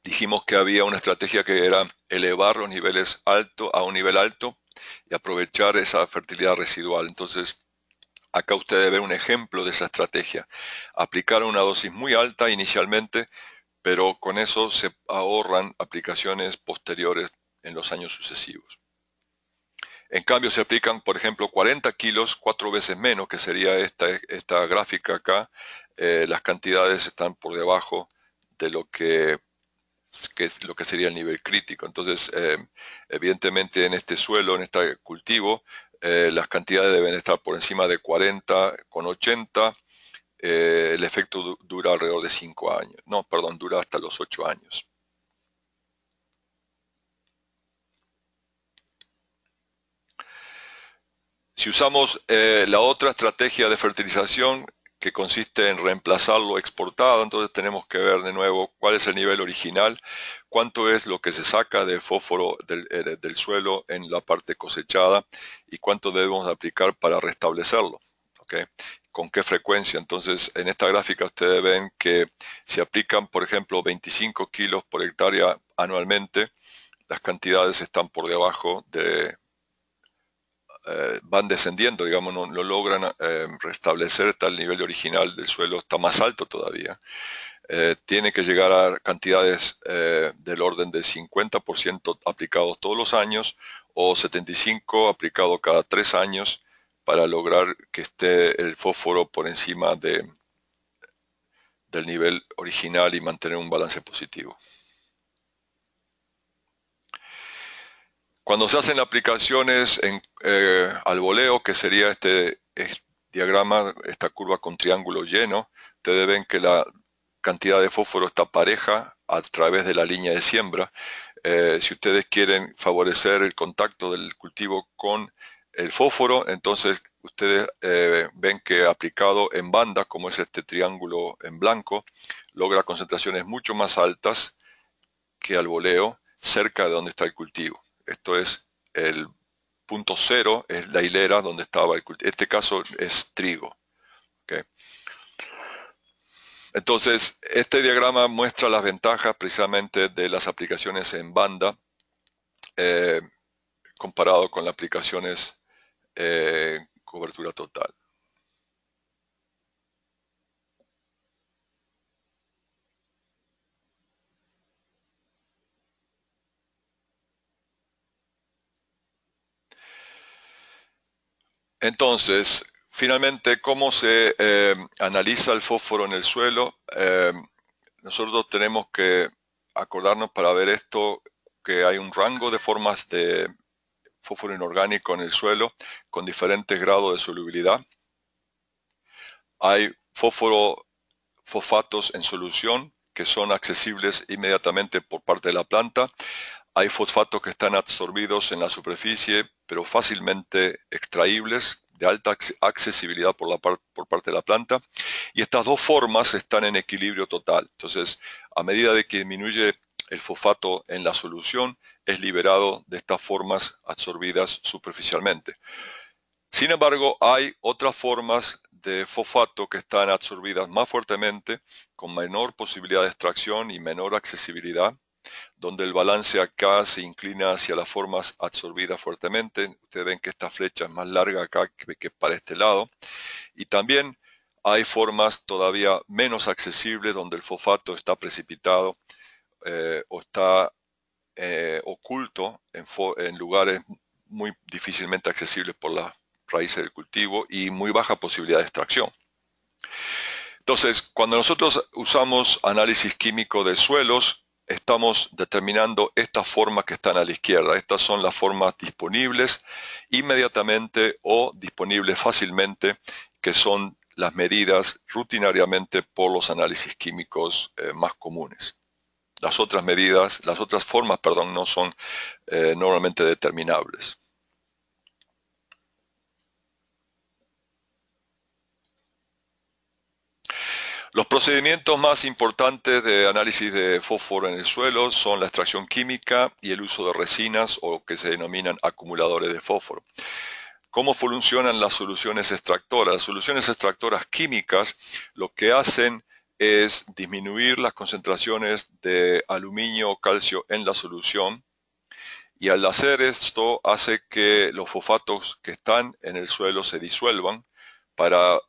Dijimos que había una estrategia que era elevar los niveles a un nivel alto y aprovechar esa fertilidad residual. Entonces, acá ustedes ven un ejemplo de esa estrategia. Aplicar una dosis muy alta inicialmente, pero con eso se ahorran aplicaciones posteriores en los años sucesivos. En cambio, se aplican, por ejemplo, 40 kilos, 4 veces menos, que sería esta gráfica acá. Las cantidades están por debajo de lo que es lo que sería el nivel crítico. Entonces, evidentemente en este suelo, en este cultivo, las cantidades deben estar por encima de 40 con 80. El efecto dura alrededor de 5 años. No, perdón, dura hasta los 8 años. Si usamos la otra estrategia de fertilización, que consiste en reemplazar lo exportado, entonces tenemos que ver de nuevo cuál es el nivel original, cuánto es lo que se saca de fósforo del suelo en la parte cosechada, y cuánto debemos aplicar para restablecerlo. ¿Okay? ¿Con qué frecuencia? Entonces, en esta gráfica ustedes ven que si aplican, por ejemplo, 25 kilos por hectárea anualmente, las cantidades están por debajo de van descendiendo, digamos, no logran restablecer hasta el nivel original del suelo, está más alto todavía. Tiene que llegar a cantidades del orden de 50% aplicados todos los años o 75% aplicado cada 3 años para lograr que esté el fósforo por encima del nivel original y mantener un balance positivo. Cuando se hacen aplicaciones al voleo, que sería este diagrama, esta curva con triángulo lleno, ustedes ven que la cantidad de fósforo está pareja a través de la línea de siembra. Si ustedes quieren favorecer el contacto del cultivo con el fósforo, entonces ustedes ven que aplicado en banda, como es este triángulo en blanco, logra concentraciones mucho más altas que al voleo cerca de donde está el cultivo. Esto es el punto cero, es la hilera donde estaba el cultivo. Este caso es trigo. ¿Okay? Entonces, este diagrama muestra las ventajas precisamente de las aplicaciones en banda comparado con las aplicaciones cobertura total. Entonces, finalmente, ¿cómo se analiza el fósforo en el suelo? Nosotros tenemos que acordarnos para ver esto que hay un rango de formas de fósforo inorgánico en el suelo con diferentes grados de solubilidad. Hay fosfatos en solución que son accesibles inmediatamente por parte de la planta. Hay fosfatos que están absorbidos en la superficie, pero fácilmente extraíbles, de alta accesibilidad por parte de la planta. Y estas dos formas están en equilibrio total. Entonces, a medida de que disminuye el fosfato en la solución, es liberado de estas formas absorbidas superficialmente. Sin embargo, hay otras formas de fosfato que están absorbidas más fuertemente, con menor posibilidad de extracción y menor accesibilidad, donde el balance acá se inclina hacia las formas absorbidas fuertemente. Ustedes ven que esta flecha es más larga acá que para este lado. Y también hay formas todavía menos accesibles donde el fosfato está precipitado o está oculto en lugares muy difícilmente accesibles por las raíces del cultivo y muy baja posibilidad de extracción. Entonces, cuando nosotros usamos análisis químico de suelos, estamos determinando estas formas que están a la izquierda. Estas son las formas disponibles inmediatamente o disponibles fácilmente, que son las medidas rutinariamente por los análisis químicos más comunes. Las otras medidas, las otras formas, perdón, no son normalmente determinables. Los procedimientos más importantes de análisis de fósforo en el suelo son la extracción química y el uso de resinas o que se denominan acumuladores de fósforo. ¿Cómo funcionan las soluciones extractoras? Las soluciones extractoras químicas lo que hacen es disminuir las concentraciones de aluminio o calcio en la solución, y al hacer esto hace que los fosfatos que están en el suelo se disuelvan para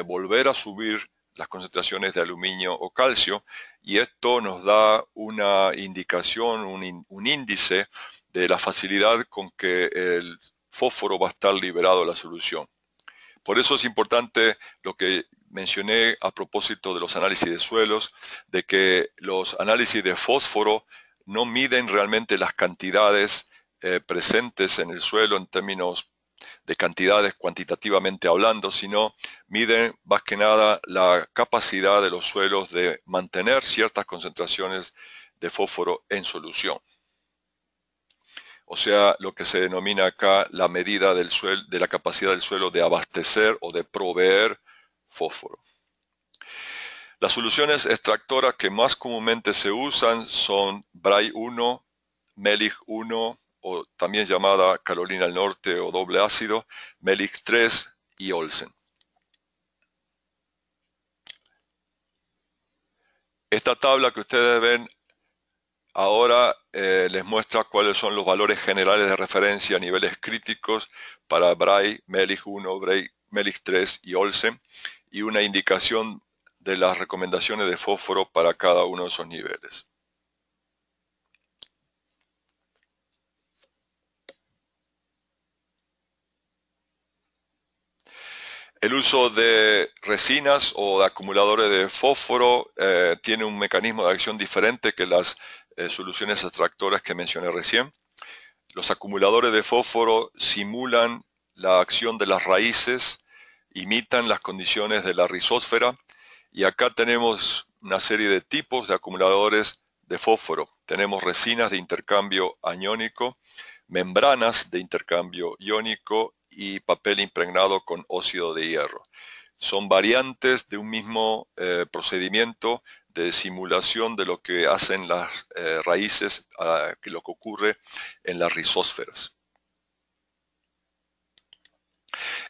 volver a subir las concentraciones de aluminio o calcio, y esto nos da una indicación, un índice de la facilidad con que el fósforo va a estar liberado de la solución. Por eso es importante lo que mencioné a propósito de los análisis de suelos, de que los análisis de fósforo no miden realmente las cantidades presentes en el suelo en términos de cantidades cuantitativamente hablando, sino miden más que nada la capacidad de los suelos de mantener ciertas concentraciones de fósforo en solución. O sea, lo que se denomina acá la medida del suelo, de la capacidad del suelo de abastecer o de proveer fósforo. Las soluciones extractoras que más comúnmente se usan son Bray 1, Mehlich 1, o también llamada Carolina del Norte o doble ácido, Mehlich 3 y Olsen. Esta tabla que ustedes ven Ahora les muestra cuáles son los valores generales de referencia a niveles críticos para Bray, Mehlich 1, Bray, Mehlich 3 y Olsen, y una indicación de las recomendaciones de fósforo para cada uno de esos niveles. El uso de resinas o de acumuladores de fósforo tiene un mecanismo de acción diferente que las soluciones extractoras que mencioné recién. Los acumuladores de fósforo simulan la acción de las raíces, imitan las condiciones de la rizósfera, y acá tenemos una serie de tipos de acumuladores de fósforo. Tenemos resinas de intercambio aniónico, membranas de intercambio iónico y papel impregnado con óxido de hierro. Son variantes de un mismo procedimiento de simulación de lo que hacen las raíces, que lo que ocurre en las rizósferas.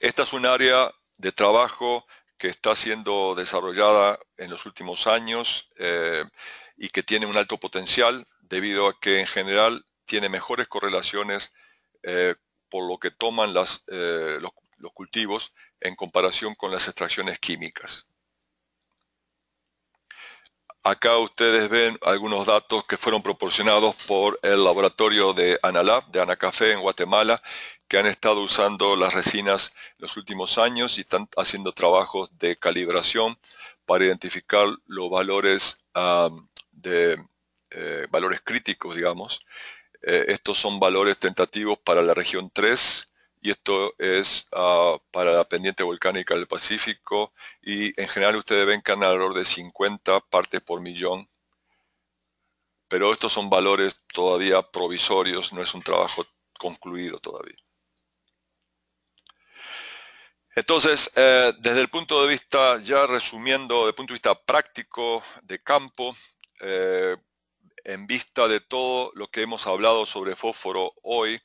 Esta es un área de trabajo que está siendo desarrollada en los últimos años y que tiene un alto potencial debido a que en general tiene mejores correlaciones por lo que toman los cultivos en comparación con las extracciones químicas. Acá ustedes ven algunos datos que fueron proporcionados por el laboratorio de Analab, de Anacafé en Guatemala, que han estado usando las resinas los últimos años y están haciendo trabajos de calibración para identificar los valores valores críticos, digamos. Estos son valores tentativos para la región 3 y esto es para la pendiente volcánica del Pacífico, y en general ustedes ven que andan alrededor de 50 partes por millón, pero estos son valores todavía provisorios, no es un trabajo concluido todavía. Entonces, desde el punto de vista, ya resumiendo, desde el punto de vista práctico de campo, en vista de todo lo que hemos hablado sobre fósforo hoy,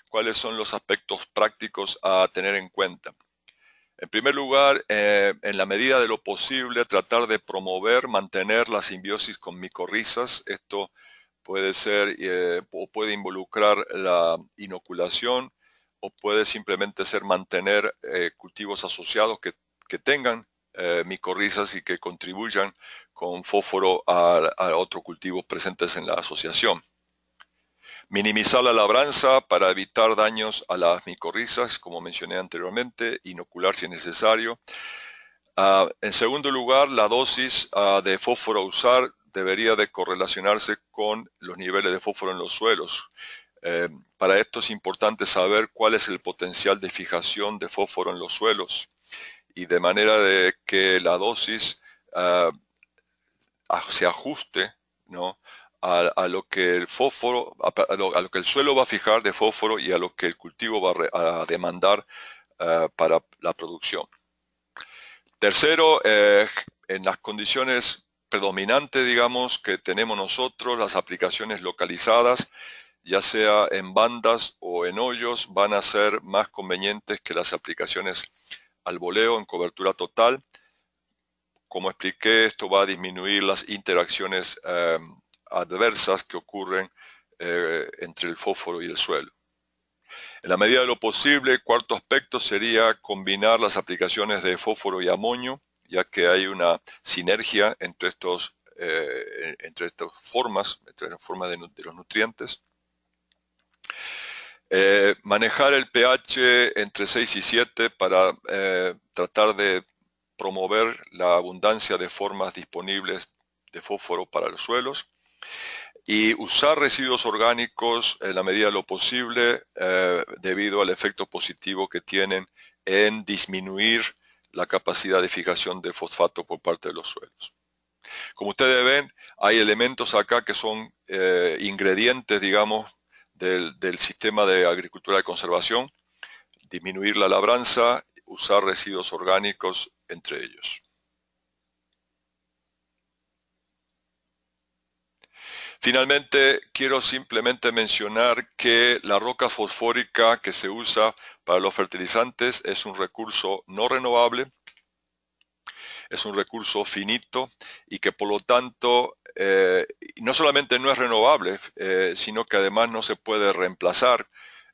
¿cuáles son los aspectos prácticos a tener en cuenta? En primer lugar, en la medida de lo posible, tratar de promover, mantener la simbiosis con micorrizas. Esto puede ser o puede involucrar la inoculación, o puede simplemente ser mantener cultivos asociados que tengan micorrizas y que contribuyan con fósforo a otros cultivos presentes en la asociación. Minimizar la labranza para evitar daños a las micorrizas, como mencioné anteriormente, inocular si es necesario. En segundo lugar, la dosis de fósforo a usar debería de correlacionarse con los niveles de fósforo en los suelos. Para esto es importante saber cuál es el potencial de fijación de fósforo en los suelos, y de manera de que la dosis se ajuste, ¿no?, a lo que el fósforo, a lo que el suelo va a fijar de fósforo y a lo que el cultivo va a demandar para la producción. Tercero, en las condiciones predominantes, digamos, que tenemos nosotros, las aplicaciones localizadas, ya sea en bandas o en hoyos, van a ser más convenientes que las aplicaciones al voleo en cobertura total. Como expliqué, esto va a disminuir las interacciones adversas que ocurren entre el fósforo y el suelo. En la medida de lo posible, cuarto aspecto sería combinar las aplicaciones de fósforo y amonio, ya que hay una sinergia entre estas formas, de los nutrientes. Manejar el pH entre 6 y 7 para tratar de promover la abundancia de formas disponibles de fósforo para los suelos, y usar residuos orgánicos en la medida de lo posible debido al efecto positivo que tienen en disminuir la capacidad de fijación de fosfato por parte de los suelos. Como ustedes ven, hay elementos acá que son ingredientes, digamos, del sistema de agricultura de conservación: disminuir la labranza, usar residuos orgánicos entre ellos. Finalmente, quiero simplemente mencionar que la roca fosfórica que se usa para los fertilizantes es un recurso no renovable, es un recurso finito, y que por lo tanto no solamente no es renovable, sino que además no se puede reemplazar,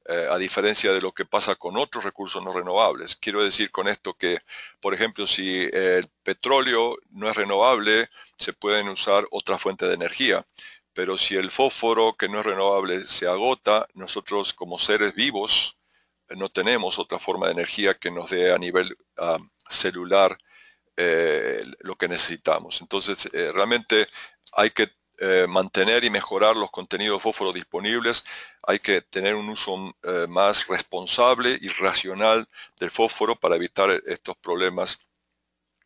a diferencia de lo que pasa con otros recursos no renovables. Quiero decir con esto que, por ejemplo, si el petróleo no es renovable, se pueden usar otras fuentes de energía. Pero si el fósforo, que no es renovable, se agota, nosotros como seres vivos no tenemos otra forma de energía que nos dé a nivel celular lo que necesitamos. Entonces, realmente hay que mantener y mejorar los contenidos de fósforo disponibles. Hay que tener un uso más responsable y racional del fósforo para evitar estos problemas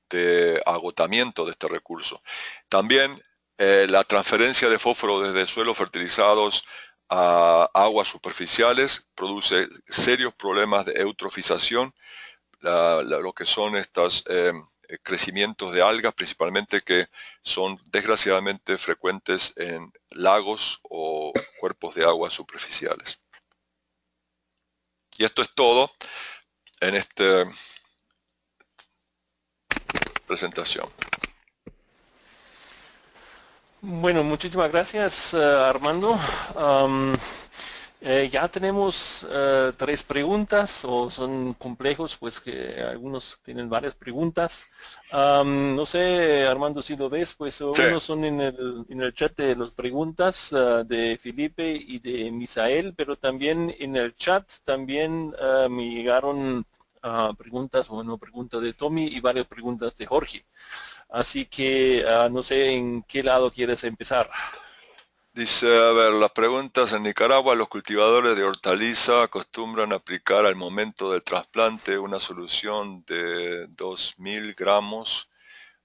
de agotamiento de este recurso. También la transferencia de fósforo desde suelos fertilizados a aguas superficiales produce serios problemas de eutrofización, lo que son estos crecimientos de algas, principalmente, que son desgraciadamente frecuentes en lagos o cuerpos de agua superficiales. Y esto es todo en esta presentación. Bueno, muchísimas gracias, Armando. Ya tenemos 3 preguntas, o son complejos, pues que algunos tienen varias preguntas. No sé, Armando, si lo ves, pues Sí. unos son en el chat de las preguntas de Felipe y de Misael, pero también en el chat también me llegaron preguntas, bueno, preguntas de Tommy y varias preguntas de Jorge. Así que no sé en qué lado quieres empezar. Dice, a ver, las preguntas: en Nicaragua los cultivadores de hortaliza acostumbran aplicar al momento del trasplante una solución de 2000 gramos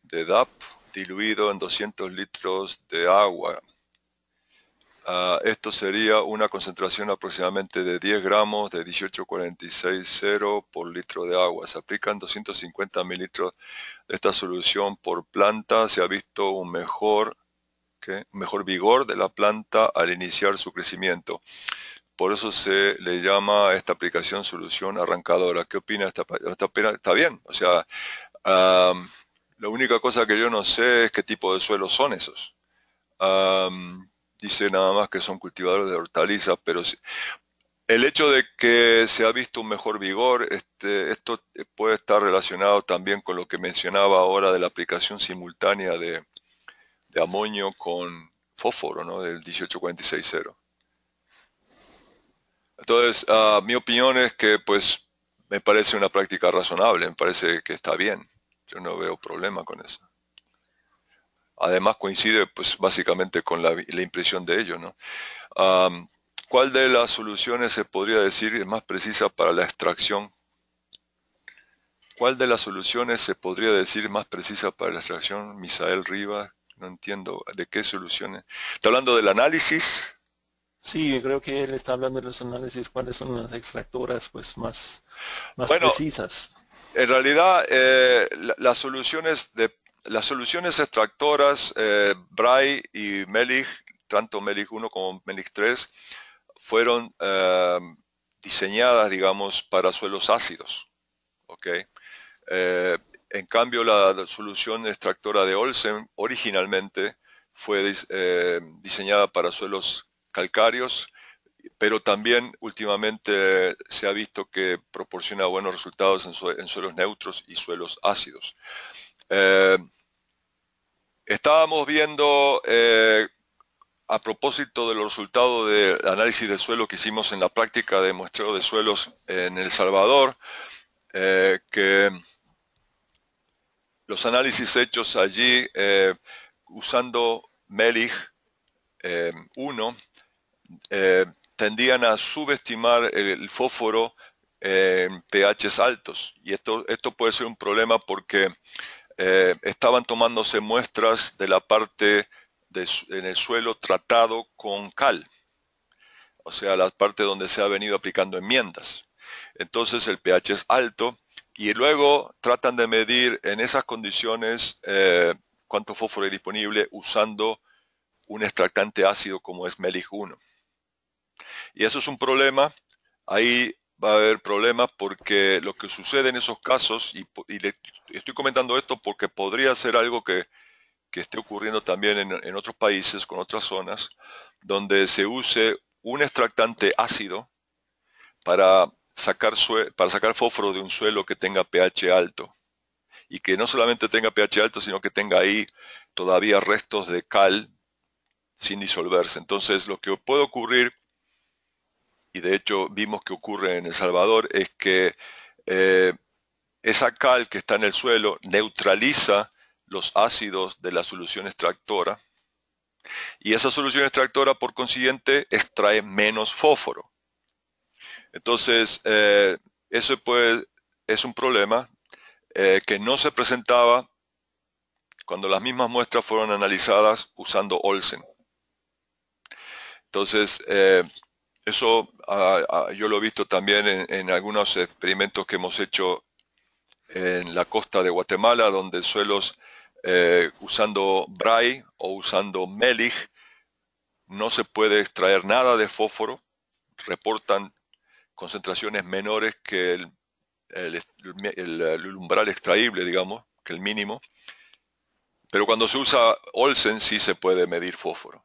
de DAP diluido en 200 litros de agua. Esto sería una concentración aproximadamente de 10 gramos de 1846,0 por litro de agua. Se aplican 250 mililitros de esta solución por planta. Se ha visto un mejor vigor de la planta al iniciar su crecimiento. Por eso se le llama a esta aplicación solución arrancadora. ¿Qué opina esta? Está bien. O sea, la única cosa que yo no sé es qué tipo de suelos son esos. Dice nada más que son cultivadores de hortalizas, pero el hecho de que se ha visto un mejor vigor, esto puede estar relacionado también con lo que mencionaba ahora de la aplicación simultánea de amonio con fósforo, ¿no? Del 1846,0. Entonces, mi opinión es que, pues, me parece una práctica razonable, me parece que está bien. Yo no veo problema con eso. Además coincide, pues, básicamente con la impresión de ello, ¿no? ¿Cuál de las soluciones se podría decir es más precisa para la extracción? ¿Cuál de las soluciones se podría decir más precisa para la extracción? Misael Rivas, no entiendo de qué soluciones. ¿Está hablando del análisis? Sí, creo que él está hablando de los análisis, cuáles son las extractoras pues más Bueno, precisas. en realidad las soluciones extractoras, Bray y Melich, tanto Melich 1 como Melich 3, fueron diseñadas, digamos, para suelos ácidos. ¿Okay? En cambio, la solución extractora de Olsen originalmente fue diseñada para suelos calcáreos, pero también últimamente se ha visto que proporciona buenos resultados en suelos neutros y suelos ácidos. Estábamos viendo, a propósito de los resultados del análisis de suelo que hicimos en la práctica de muestreo de suelos en El Salvador, que los análisis hechos allí usando Melich 1 tendían a subestimar el fósforo en pHs altos, y esto puede ser un problema porque estaban tomándose muestras de la parte en el suelo tratado con cal, o sea, la parte donde se ha venido aplicando enmiendas. Entonces el pH es alto y luego tratan de medir en esas condiciones cuánto fósforo hay disponible usando un extractante ácido como es Melich 1. Y eso es un problema. Ahí va a haber problemas porque lo que sucede en esos casos, y le estoy comentando esto porque podría ser algo que que esté ocurriendo también en otros países, con otras zonas, donde se use un extractante ácido para sacar fósforo de un suelo que tenga pH alto. Y que no solamente tenga pH alto, sino que tenga ahí todavía restos de cal sin disolverse. Entonces, lo que puede ocurrir, y de hecho vimos que ocurre en El Salvador, es que esa cal que está en el suelo neutraliza los ácidos de la solución extractora, y esa solución extractora, por consiguiente, extrae menos fósforo. Entonces, eso es un problema que no se presentaba cuando las mismas muestras fueron analizadas usando Olsen. Entonces, eso yo lo he visto también en algunos experimentos que hemos hecho en la costa de Guatemala, donde suelos usando Bray o usando Melich no se puede extraer nada de fósforo, reportan concentraciones menores que el umbral extraíble, digamos, que el mínimo. Pero cuando se usa Olsen sí se puede medir fósforo.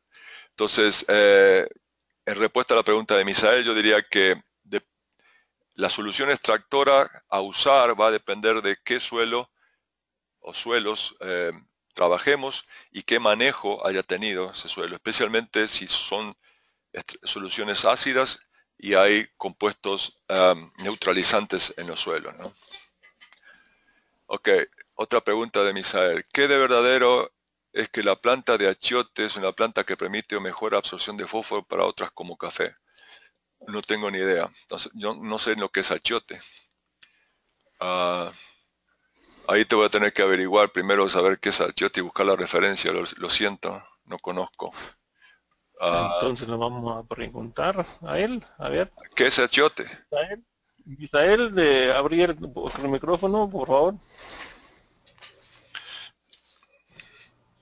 Entonces, en respuesta a la pregunta de Misael, yo diría que la solución extractora a usar va a depender de qué suelo o suelos trabajemos y qué manejo haya tenido ese suelo, especialmente si son soluciones ácidas y hay compuestos neutralizantes en los suelos, ¿no? Ok, otra pregunta de Misael. ¿Qué de verdadero es que la planta de achiote es una planta que permite o mejora absorción de fósforo para otras como café? No tengo ni idea. Entonces, yo no sé lo que es achiote. Ahí te voy a tener que averiguar primero, saber qué es achiote y buscar la referencia. Lo siento, no conozco. Entonces le vamos a preguntar a él, a ver. ¿Qué es achiote? Misael, de abrir el micrófono, por favor.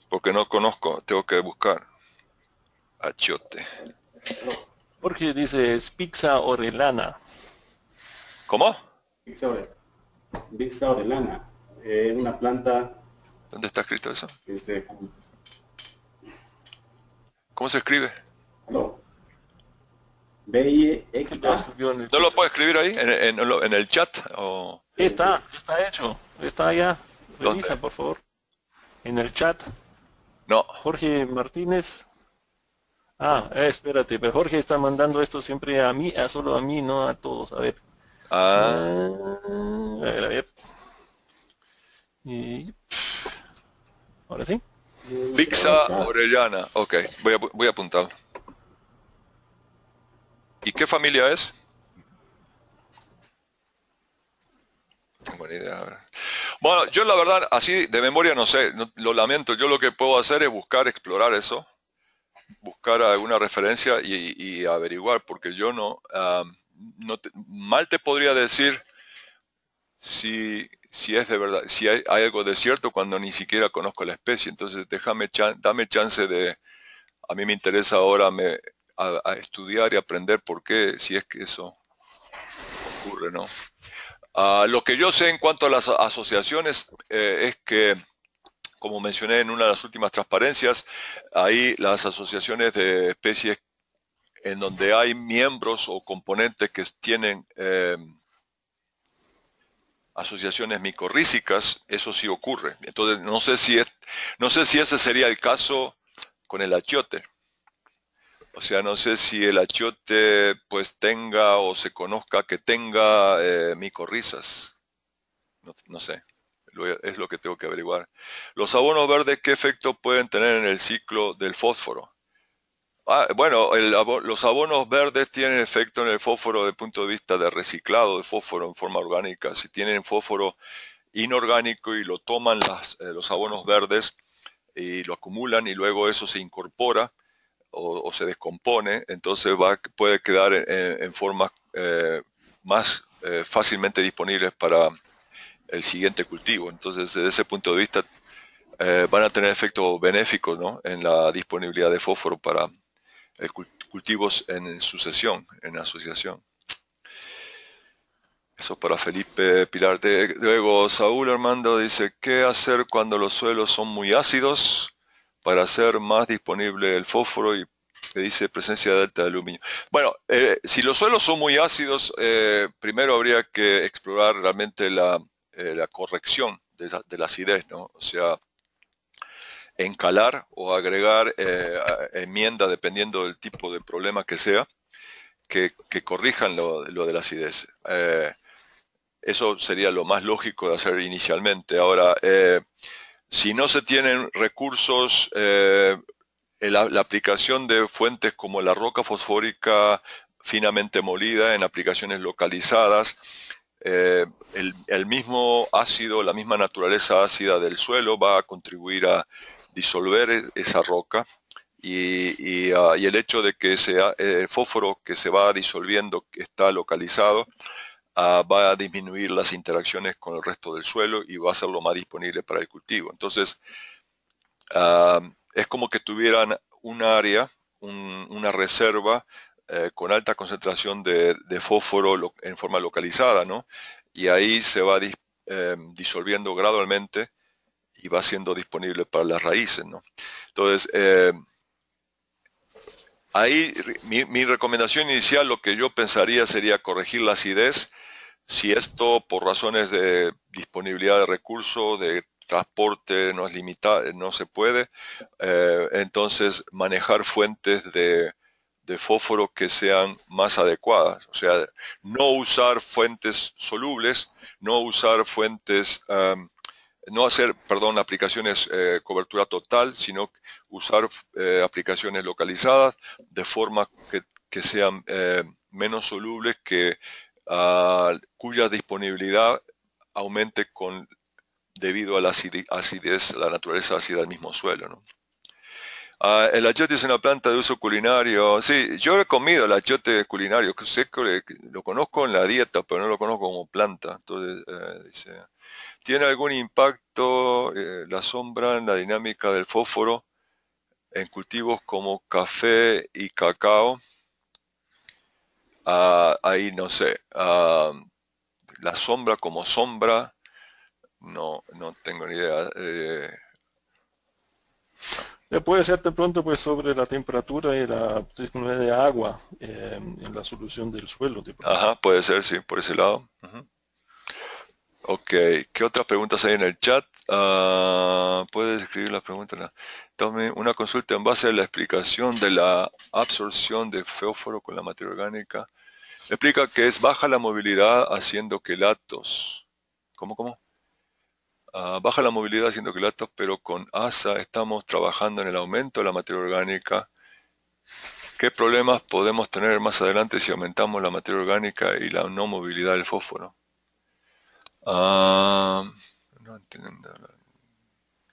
Porque no conozco, tengo que buscar. Achiote. Jorge dice, es pizza orellana. ¿Cómo? Bixa orellana, una planta. ¿Dónde está escrito eso? ¿Cómo se escribe? ¿Aló? B-I-X-A. ¿No lo puedo escribir ahí, en el chat? ¿O? Está hecho, está allá. Revisa, ¿Dónde? por favor. En el chat. No. Jorge Martínez. Espérate, pero Jorge está mandando esto siempre a mí, solo a mí, no a todos. A ver. A ver. Y... ahora sí. Bixa orellana. Ok, voy a apuntar. ¿Y qué familia es? No tengo ni idea. A ver. Bueno, yo la verdad, así de memoria no sé, lo lamento. Yo lo que puedo hacer es explorar eso, buscar alguna referencia y averiguar, porque yo mal te podría decir si es de verdad, si hay algo de cierto cuando ni siquiera conozco la especie. Entonces dame chance de, a mí me interesa ahora a estudiar y aprender por qué, si es que eso ocurre, ¿no? Lo que yo sé en cuanto a las asociaciones es que, como mencioné en una de las últimas transparencias, hay las asociaciones de especies en donde hay miembros o componentes que tienen asociaciones micorrízicas. Eso sí ocurre. Entonces no sé si ese sería el caso con el achiote. O sea, no sé si el achiote pues tenga o se conozca que tenga micorrizas. No sé. Es lo que tengo que averiguar. Los abonos verdes, ¿qué efecto pueden tener en el ciclo del fósforo? Bueno, los abonos verdes tienen efecto en el fósforo desde el punto de vista de reciclado de fósforo en forma orgánica. Si tienen fósforo inorgánico y lo toman los abonos verdes y lo acumulan y luego eso se incorpora o se descompone, entonces puede quedar en formas más fácilmente disponibles para el siguiente cultivo. Entonces, desde ese punto de vista, van a tener efectos benéficos, ¿no?, en la disponibilidad de fósforo para cultivos en sucesión, en asociación. Eso para Felipe Pilar. Luego Saúl Armando dice, ¿qué hacer cuando los suelos son muy ácidos? para hacer más disponible el fósforo y que dice presencia de delta de aluminio. Bueno, si los suelos son muy ácidos, primero habría que explorar realmente la corrección de la acidez, ¿no? O sea, encalar o agregar enmiendas dependiendo del tipo de problema que sea, que corrijan lo de la acidez. Eso sería lo más lógico de hacer inicialmente. Ahora, si no se tienen recursos, la aplicación de fuentes como la roca fosfórica finamente molida en aplicaciones localizadas, el mismo ácido, la misma naturaleza ácida del suelo va a contribuir a disolver esa roca y el hecho de que ese fósforo que se va disolviendo, que está localizado, va a disminuir las interacciones con el resto del suelo y va a hacerlo más disponible para el cultivo. Entonces, es como que tuvieran un área, una reserva con alta concentración de fósforo en forma localizada, ¿no? Y ahí se va disolviendo gradualmente y va siendo disponible para las raíces, ¿no? Entonces, ahí mi recomendación inicial, lo que yo pensaría sería corregir la acidez. Si esto por razones de disponibilidad de recursos, de transporte no es limitado, no se puede, entonces manejar fuentes de fósforo que sean más adecuadas. O sea, no usar fuentes solubles, no usar fuentes, no hacer, perdón, aplicaciones cobertura total, sino usar aplicaciones localizadas de forma que sean menos solubles, cuya disponibilidad aumente debido a la acidez, la naturaleza ácida del mismo suelo, ¿no? El achiote es una planta de uso culinario. Sí, yo he comido el achiote culinario, sé que lo conozco en la dieta, pero no lo conozco como planta. Entonces, dice, ¿tiene algún impacto la sombra en la dinámica del fósforo en cultivos como café y cacao? Ahí no sé. La sombra como sombra, no tengo ni idea. Puede ser de pronto pues sobre la temperatura y la disponibilidad de agua en la solución del suelo de pronto. Ajá, puede ser, sí, por ese lado. Ujú. Ok, ¿qué otras preguntas hay en el chat? ¿Puedes escribir las preguntas? Tome una consulta en base a la explicación de la absorción de fósforo con la materia orgánica. Explica que es baja la movilidad haciendo quelatos. ¿Cómo? Baja la movilidad haciendo quelatos, pero con ASA estamos trabajando en el aumento de la materia orgánica. ¿Qué problemas podemos tener más adelante si aumentamos la materia orgánica y la no movilidad del fósforo? No entiendo.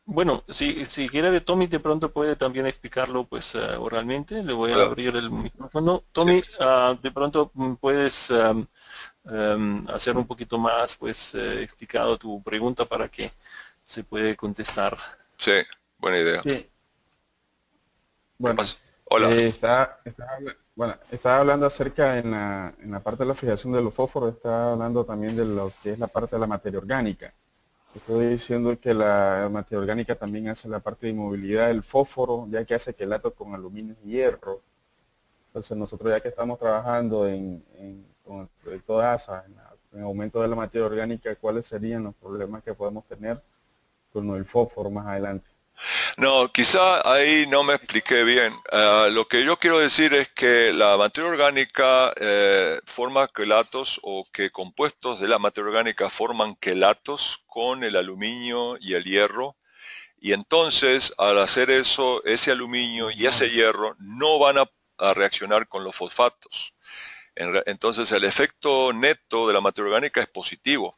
Bueno, si quiere de Tommy de pronto puede también explicarlo pues oralmente. Le voy a abrir el micrófono. Tommy, Sí. de pronto puedes hacer un poquito más pues explicado tu pregunta para que se puede contestar. Sí, buena idea. Sí, ¿Qué bueno, pasa? Hola. estaba hablando acerca en la parte de la fijación de los fósforos, estaba hablando también de lo que es la parte de la materia orgánica. Estoy diciendo que la materia orgánica también hace la parte de inmovilidad del fósforo, ya que hace quelato con aluminio y hierro. Entonces nosotros ya que estamos trabajando con el proyecto de ASA, en el aumento de la materia orgánica, ¿cuáles serían los problemas que podemos tener con el fósforo más adelante? No, quizá ahí no me expliqué bien. Lo que yo quiero decir es que la materia orgánica forma quelatos, o que compuestos de la materia orgánica forman quelatos con el aluminio y el hierro. Y entonces, al hacer eso, ese aluminio y ese hierro no van a reaccionar con los fosfatos. Entonces, el efecto neto de la materia orgánica es positivo.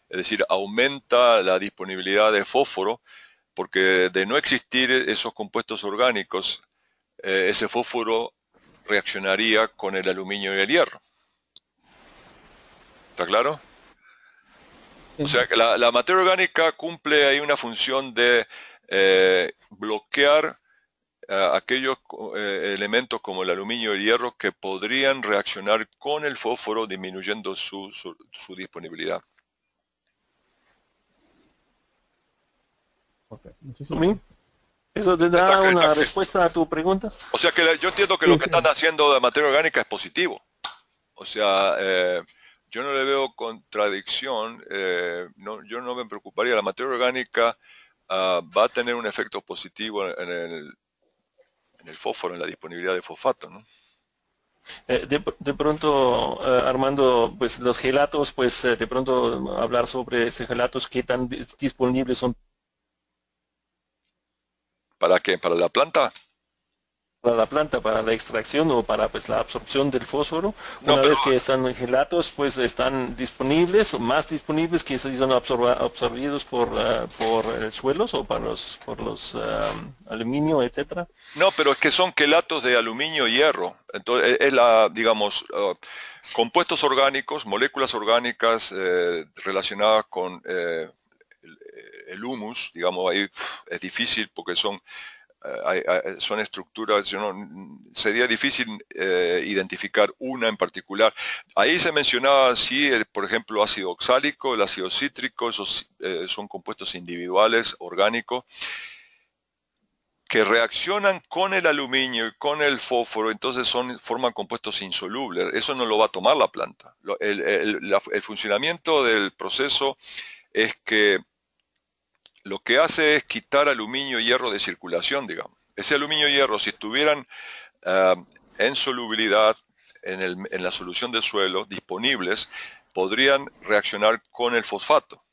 Es decir, aumenta la disponibilidad de fósforo, porque de no existir esos compuestos orgánicos, ese fósforo reaccionaría con el aluminio y el hierro. ¿Está claro? O sea, que la materia orgánica cumple ahí una función de bloquear aquellos elementos como el aluminio y el hierro que podrían reaccionar con el fósforo, disminuyendo su disponibilidad. Okay, muchísimas Tommy. gracias. ¿Eso te da una respuesta a tu pregunta? O sea que yo entiendo que Sí, lo que sí. están haciendo de materia orgánica es positivo. O sea, yo no le veo contradicción, yo no me preocuparía. La materia orgánica va a tener un efecto positivo en el fósforo, en la disponibilidad de fosfato, ¿no? De pronto, Armando, pues los gelatos, pues de pronto hablar sobre estos gelatos, qué tan disponibles son ¿Para qué? ¿Para la planta? para la planta, para la extracción o para pues la absorción del fósforo. No, Una pero vez que están en gelatos, pues están disponibles, o más disponibles que si son absorbidos por suelos o por los aluminio, etcétera. no, pero es que son quelatos de aluminio y hierro. Entonces, es la, digamos, compuestos orgánicos, moléculas orgánicas relacionadas con el humus, digamos, ahí es difícil porque son estructuras, sería difícil identificar una en particular. Ahí se mencionaba, sí, por ejemplo, ácido oxálico, el ácido cítrico, esos son compuestos individuales, orgánicos, que reaccionan con el aluminio y con el fósforo, entonces forman compuestos insolubles. Eso no lo va a tomar la planta. El funcionamiento del proceso es que lo que hace es quitar aluminio y hierro de circulación, digamos. Ese aluminio y hierro, si estuvieran en solubilidad en la solución de suelo, disponibles, podrían reaccionar con el fosfato.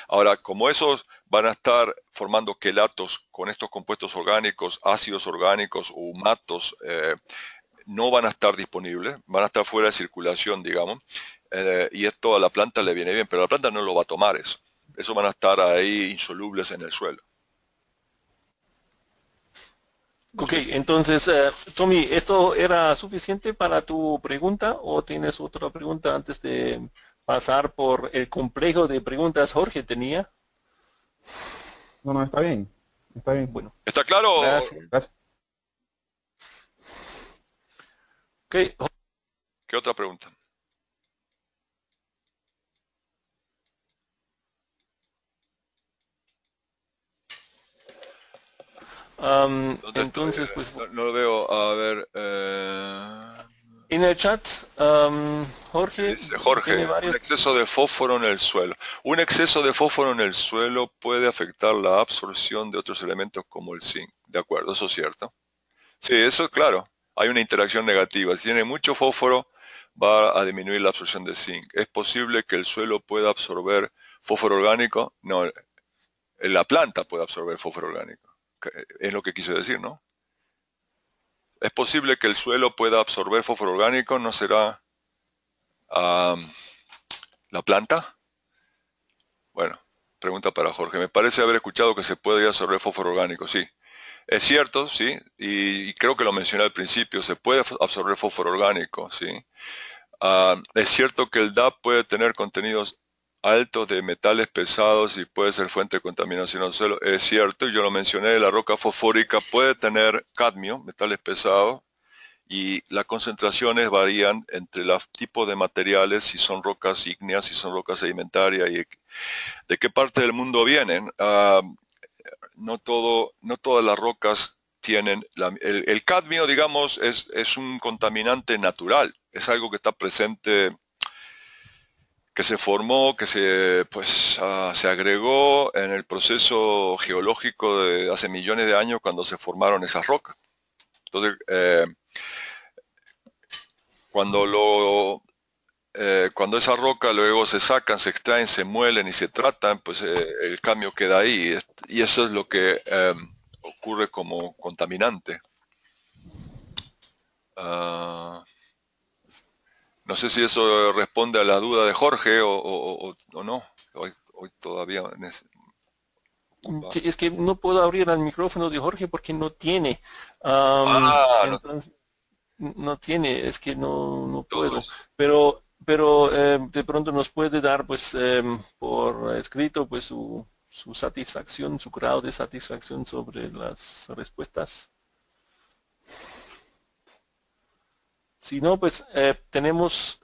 Ahora, como esos van a estar formando quelatos con estos compuestos orgánicos, ácidos orgánicos o humatos, no van a estar disponibles, van a estar fuera de circulación, digamos, y esto a la planta le viene bien, pero la planta no lo va a tomar eso. Eso van a estar ahí insolubles en el suelo. Ok, entonces, Tommy, ¿esto era suficiente para tu pregunta o tienes otra pregunta antes de pasar por el complejo de preguntas Jorge tenía? No, no, está bien. Está bien. Bueno, ¿Está claro? gracias. Gracias. Ok, ¿Qué otra pregunta? ¿Dónde entonces, estoy? pues No lo veo. A ver. en el chat, Jorge Dice Jorge, tiene un varios. exceso de fósforo en el suelo. Un exceso de fósforo en el suelo puede afectar la absorción de otros elementos como el zinc. De acuerdo, eso es cierto. Sí, eso es claro. Hay una interacción negativa. Si tiene mucho fósforo, va a disminuir la absorción de zinc. ¿Es posible que el suelo pueda absorber fósforo orgánico? No, la planta puede absorber fósforo orgánico. Es lo que quise decir, ¿no? ¿Es posible que el suelo pueda absorber fósforo orgánico? ¿No será la planta? Bueno, pregunta para Jorge. Me parece haber escuchado que se puede absorber fósforo orgánico, sí. Es cierto, sí, y creo que lo mencioné al principio, se puede absorber fósforo orgánico, sí. Es cierto que el DAP puede tener contenidos altos de metales pesados y puede ser fuente de contaminación al suelo. Es cierto, yo lo mencioné, la roca fosfórica puede tener cadmio, metales pesados, y las concentraciones varían entre los tipos de materiales, si son rocas ígneas, si son rocas sedimentarias y de qué parte del mundo vienen. No todas las rocas tienen, el cadmio, digamos, es un contaminante natural, es algo que está presente, que se formó, que se agregó en el proceso geológico de hace millones de años cuando se formaron esas rocas. Entonces, cuando esa roca luego se sacan, se extraen, se muelen y se tratan, pues el cambio queda ahí. Y eso es lo que ocurre como contaminante. No sé si eso responde a la duda de Jorge o no. Hoy todavía Sí, es que no puedo abrir el micrófono de Jorge porque no tiene. No, Entonces, no tiene, es que no puedo. todos. Pero de pronto nos puede dar, pues, por escrito, pues, su satisfacción, su grado de satisfacción sobre las respuestas. Si no, pues tenemos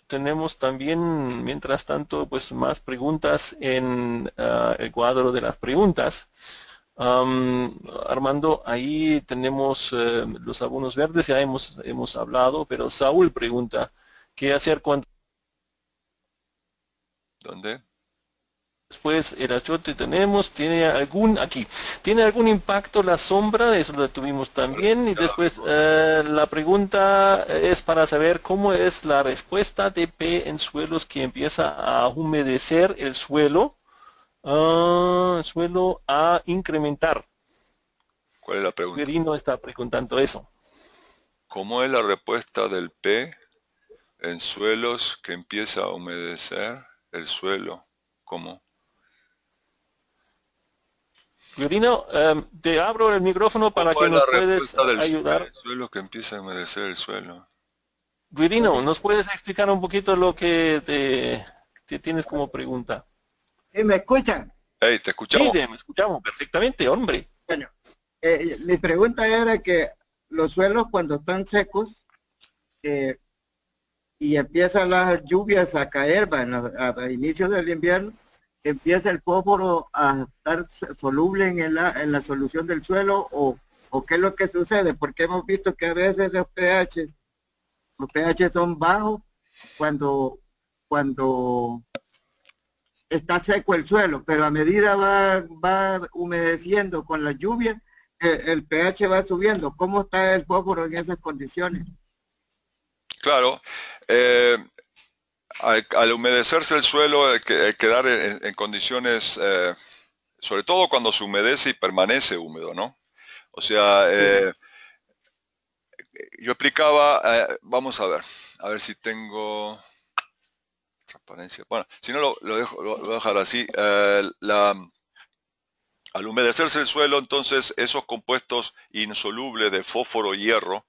también, mientras tanto, pues más preguntas en el cuadro de las preguntas. Armando, ahí tenemos los abonos verdes, ya hemos hablado, pero Saúl pregunta, ¿qué hacer cuando ¿Dónde? después el achote tenemos? ¿Tiene algún impacto la sombra? Eso lo tuvimos también. Y después la pregunta es para saber cómo es la respuesta de P en suelos que empieza a humedecer el suelo, a incrementar. ¿Cuál es la pregunta? Quirino está preguntando eso. ¿Cómo es la respuesta del P en suelos que empieza a humedecer el suelo? ¿Cómo? Quirino, te abro el micrófono para que nos puedes ayudar. El suelo que empieza a humedecer el suelo. Quirino, ¿nos puedes explicar un poquito lo que te tienes como pregunta? ¿Sí me escuchan? Hey, te escuchamos. Sí, me escuchamos perfectamente, hombre. Bueno, mi pregunta era que los suelos cuando están secos y empiezan las lluvias a caer a inicios del invierno, empieza el fósforo a estar soluble en la solución del suelo o qué es lo que sucede, porque hemos visto que a veces los pH son bajos cuando está seco el suelo, pero a medida va humedeciendo con la lluvia, el pH va subiendo. ¿Cómo está el fósforo en esas condiciones? Claro, al humedecerse el suelo, quedar en condiciones, sobre todo cuando se humedece y permanece húmedo, ¿no? O sea, yo explicaba, vamos a ver si tengo transparencia. Bueno, si no lo voy a dejar así. Al humedecerse el suelo, entonces esos compuestos insolubles de fósforo y hierro,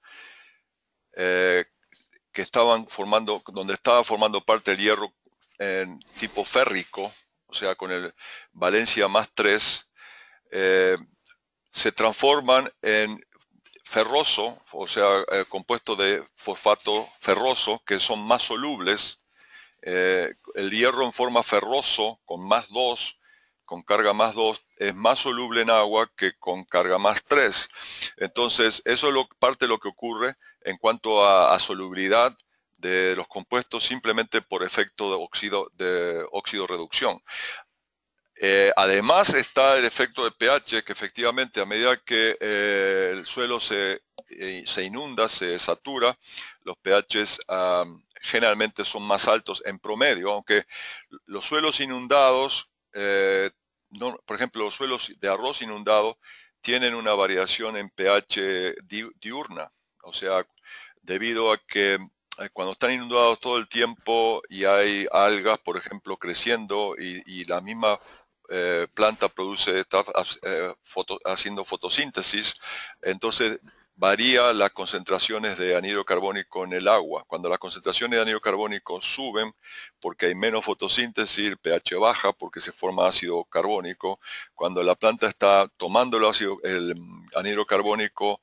que estaban formando, donde estaba formando parte el hierro en tipo férrico, o sea, con el valencia +3, se transforman en ferroso, o sea, compuesto de fosfato ferroso, que son más solubles. El hierro en forma ferroso, con +2, con carga +2, es más soluble en agua que con carga +3. Entonces, eso es parte de lo que ocurre en cuanto a solubilidad de los compuestos, simplemente por efecto de óxido reducción. Además está el efecto de pH, que efectivamente a medida que el suelo se inunda, se satura, los pHs generalmente son más altos en promedio, aunque los suelos inundados, por ejemplo, los suelos de arroz inundado tienen una variación en pH diurna, o sea, debido a que cuando están inundados todo el tiempo y hay algas, por ejemplo, creciendo y la misma planta está haciendo fotosíntesis, entonces varía las concentraciones de anhídrido carbónico en el agua. Cuando las concentraciones de anhídrido carbónico suben porque hay menos fotosíntesis, el pH baja porque se forma ácido carbónico. Cuando la planta está tomando el anhídrido carbónico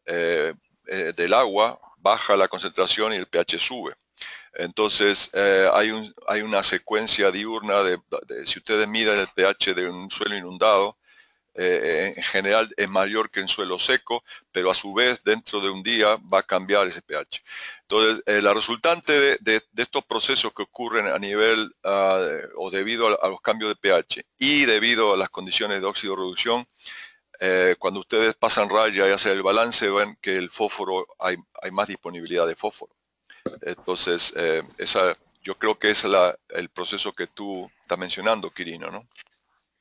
del agua, baja la concentración y el pH sube. Entonces hay una secuencia diurna si ustedes miran el pH de un suelo inundado, en general es mayor que en suelo seco, pero a su vez dentro de un día va a cambiar ese pH. Entonces la resultante de estos procesos que ocurren a nivel o debido a los cambios de pH y debido a las condiciones de óxido reducción, cuando ustedes pasan raya y hacen el balance, ven que el fósforo, hay más disponibilidad de fósforo. Entonces, yo creo que es el proceso que tú estás mencionando, Quirino, ¿no?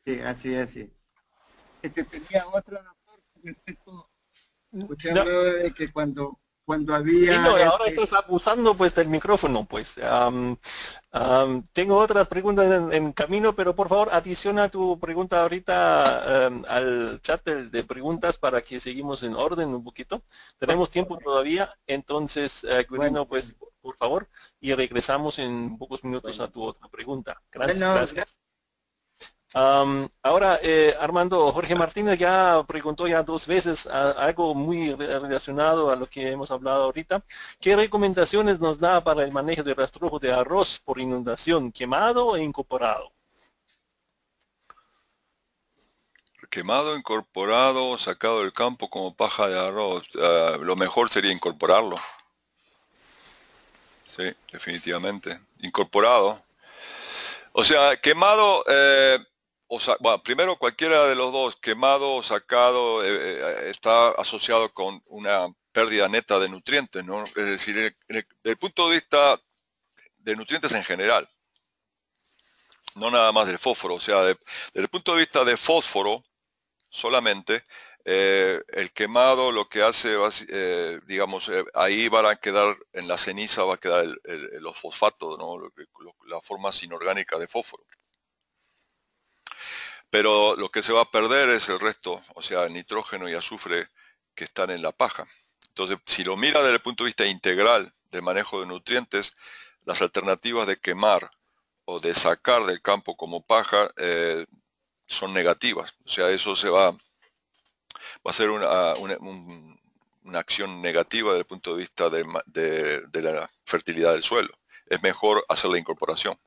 Sí, así es, sí. Tenía otra respecto. Usted habló de que cuando había... No, ahora estás abusando pues del micrófono, pues. Tengo otras preguntas en camino, pero por favor adiciona tu pregunta ahorita al chat de preguntas para que seguimos en orden un poquito. Tenemos tiempo todavía, entonces, Quirino, pues por favor, y regresamos en pocos minutos a tu otra pregunta. Gracias. Ahora, Armando, Jorge Martínez ya preguntó ya 2 veces algo muy relacionado a lo que hemos hablado ahorita. ¿Qué recomendaciones nos da para el manejo de rastrojo de arroz por inundación, quemado e incorporado? quemado, incorporado, sacado del campo como paja de arroz. Lo mejor sería incorporarlo. Sí, definitivamente. Incorporado. O sea, quemado, bueno, primero cualquiera de los dos, quemado o sacado, está asociado con una pérdida neta de nutrientes, ¿no? Es decir, desde el punto de vista de nutrientes en general, no nada más del fósforo. O sea, desde el punto de vista de fósforo solamente, el quemado lo que hace, digamos, ahí van a quedar, en la ceniza va a quedar los fosfatos, ¿no? La forma inorgánica de fósforo. Pero lo que se va a perder es el resto, o sea, el nitrógeno y azufre que están en la paja. Entonces, si lo mira desde el punto de vista integral del manejo de nutrientes, las alternativas de quemar o de sacar del campo como paja son negativas. O sea, eso va a ser una acción negativa desde el punto de vista de la fertilidad del suelo. Es mejor hacer la incorporación.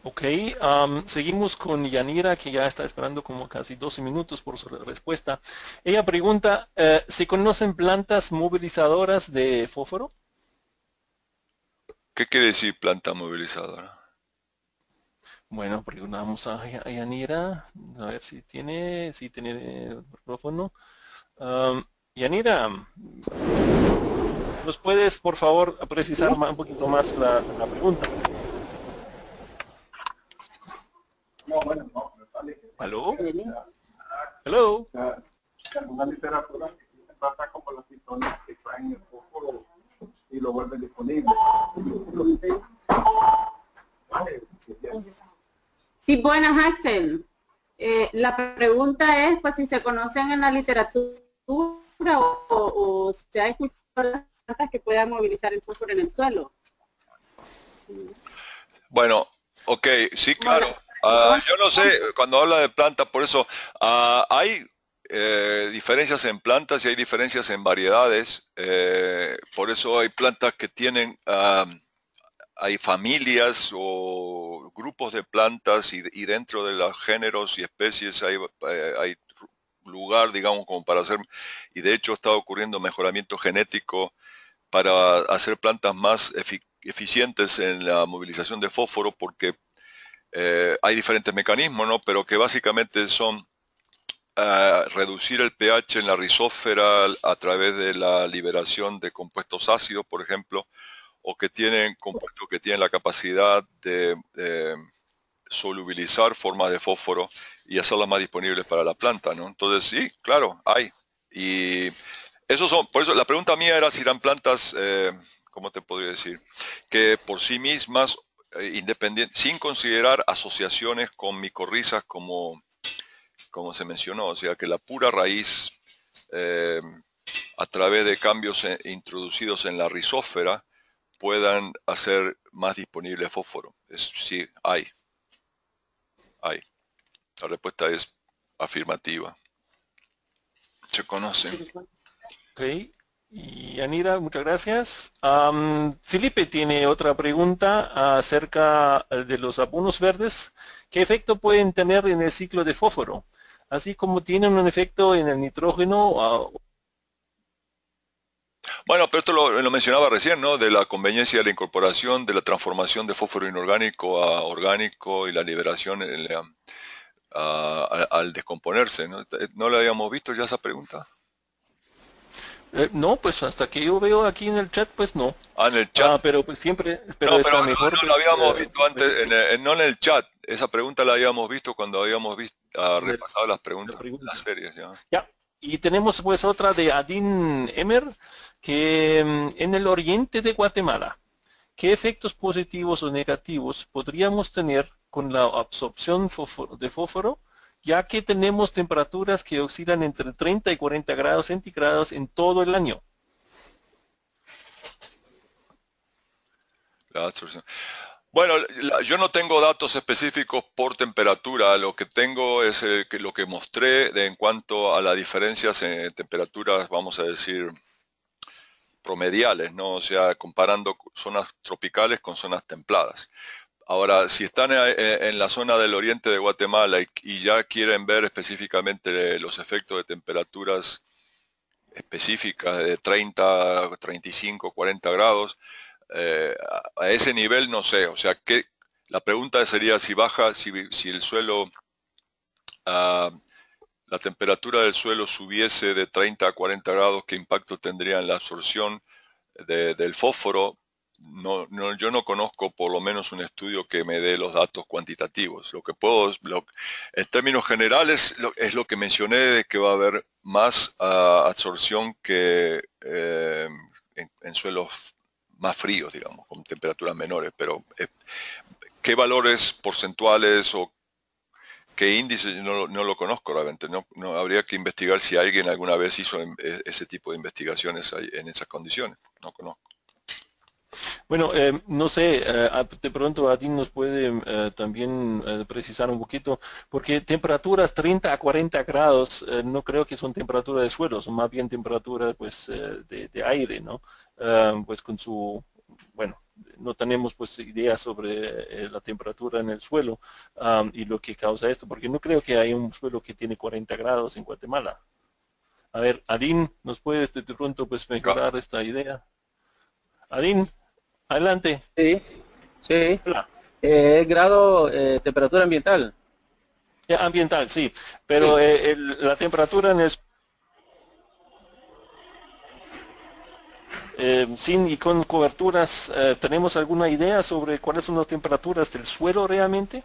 Ok, seguimos con Yanira, que ya está esperando como casi 12 minutos por su respuesta. Ella pregunta, ¿se conocen plantas movilizadoras de fósforo? ¿Qué quiere decir planta movilizadora? Bueno, preguntamos a Yanira, a ver si tiene micrófono. Yanira, ¿nos puedes, por favor, precisar un poquito más la pregunta? No, bueno, no, me vale. ¿Aló? ¿Hello? Una literatura que trata como las pistolas que traen el fósforo y lo vuelven disponible. Vale, Sí, buenas, Axel. La pregunta es, pues, si se conocen en la literatura o se ha escuchado las plantas que puedan movilizar el fósforo en el suelo. Bueno, ok, sí, claro. Yo no sé, cuando habla de plantas, por eso hay diferencias en plantas y hay diferencias en variedades. Por eso hay plantas que tienen, hay familias o grupos de plantas y dentro de los géneros y especies hay lugar, digamos, como para hacer, y de hecho está ocurriendo mejoramiento genético para hacer plantas más eficientes en la movilización de fósforo, porque hay diferentes mecanismos, ¿no? Pero que básicamente son reducir el pH en la rizósfera a través de la liberación de compuestos ácidos, por ejemplo, o que tienen compuestos que tienen la capacidad de solubilizar formas de fósforo y hacerlas más disponibles para la planta, ¿no? Entonces, sí, claro, hay. Y esos son, por eso la pregunta mía era si eran plantas, ¿cómo te podría decir? Que por sí mismas, independientes, sin considerar asociaciones con micorrizas como se mencionó, o sea, que la pura raíz, a través de cambios introducidos en la rizósfera, puedan hacer más disponible fósforo. Sí, hay. La respuesta es afirmativa. Se conocen. Ok, y Anira, muchas gracias. Felipe tiene otra pregunta acerca de los abonos verdes. ¿Qué efecto pueden tener en el ciclo de fósforo? Así como tienen un efecto en el nitrógeno. Bueno, pero esto lo mencionaba recién, ¿no? De la conveniencia de la incorporación, de la transformación de fósforo inorgánico a orgánico y la liberación al descomponerse, ¿no? ¿No le habíamos visto ya esa pregunta? No, pues hasta que yo veo aquí en el chat, pues no. En el chat. Pero pues siempre, No, está pero mejor. no Pues, lo habíamos visto antes, no en el chat. Esa pregunta la habíamos visto cuando habíamos repasado las preguntas de las series. Ya, y tenemos pues otra de Adin Emer, que en el oriente de Guatemala, ¿qué efectos positivos o negativos podríamos tener con la absorción de fósforo, ya que tenemos temperaturas que oscilan entre 30 y 40 grados centígrados en todo el año? Bueno, yo no tengo datos específicos por temperatura. Lo que tengo es lo que mostré en cuanto a las diferencias en temperaturas, vamos a decir, promediales, ¿no? O sea, comparando zonas tropicales con zonas templadas. Ahora, si están en la zona del oriente de Guatemala y ya quieren ver específicamente los efectos de temperaturas específicas de 30, 35, 40 grados, a ese nivel no sé. O sea, que la pregunta sería si baja, si el suelo, la temperatura del suelo subiese de 30 a 40 grados, ¿qué impacto tendría en la absorción del fósforo? Yo no conozco por lo menos un estudio que me dé los datos cuantitativos. Lo que puedo, en términos generales, es lo que mencioné, de que va a haber más absorción que en suelos más fríos, digamos, con temperaturas menores. Pero ¿qué valores porcentuales o qué índice? No lo conozco realmente. No habría que investigar si alguien alguna vez hizo ese tipo de investigaciones en esas condiciones. No conozco. Bueno, no sé, de pronto Adin nos puede también precisar un poquito, porque temperaturas 30 a 40 grados no creo que son temperaturas de suelo, son más bien temperaturas pues, de aire, ¿no? Pues con su, bueno, no tenemos pues idea sobre la temperatura en el suelo y lo que causa esto, porque no creo que haya un suelo que tiene 40 grados en Guatemala. A ver, Adin, ¿nos puedes de pronto pues mejorar esta idea? Adin. Adelante. Sí, sí. Hola. Grado, temperatura ambiental. Ambiental, sí. Pero Sí. La temperatura en el... sin y con coberturas, ¿tenemos alguna idea sobre cuáles son las temperaturas del suelo realmente?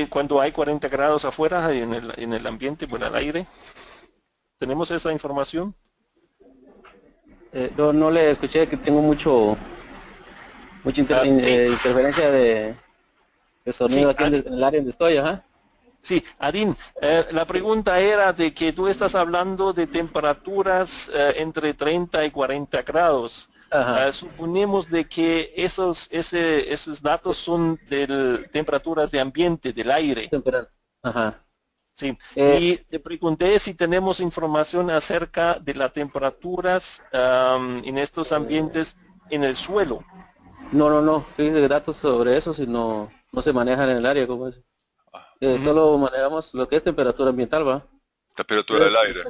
Cuando hay 40 grados afuera en el ambiente, bueno, al aire. ¿Tenemos esa información? No le escuché, que tengo mucha Sí. interferencia de sonido Sí, aquí en el área donde estoy, ajá. Sí, Adin, la pregunta era de que tú estás hablando de temperaturas entre 30 y 40 grados. Ajá. Suponemos de que esos datos son de temperaturas de ambiente, del aire. Ajá. Sí. Y te pregunté si tenemos información acerca de las temperaturas en estos ambientes en el suelo. No, fíjese, datos sobre eso si no se manejan en el área, como es. Solo manejamos lo que es temperatura ambiental, ¿va? Temperatura del aire.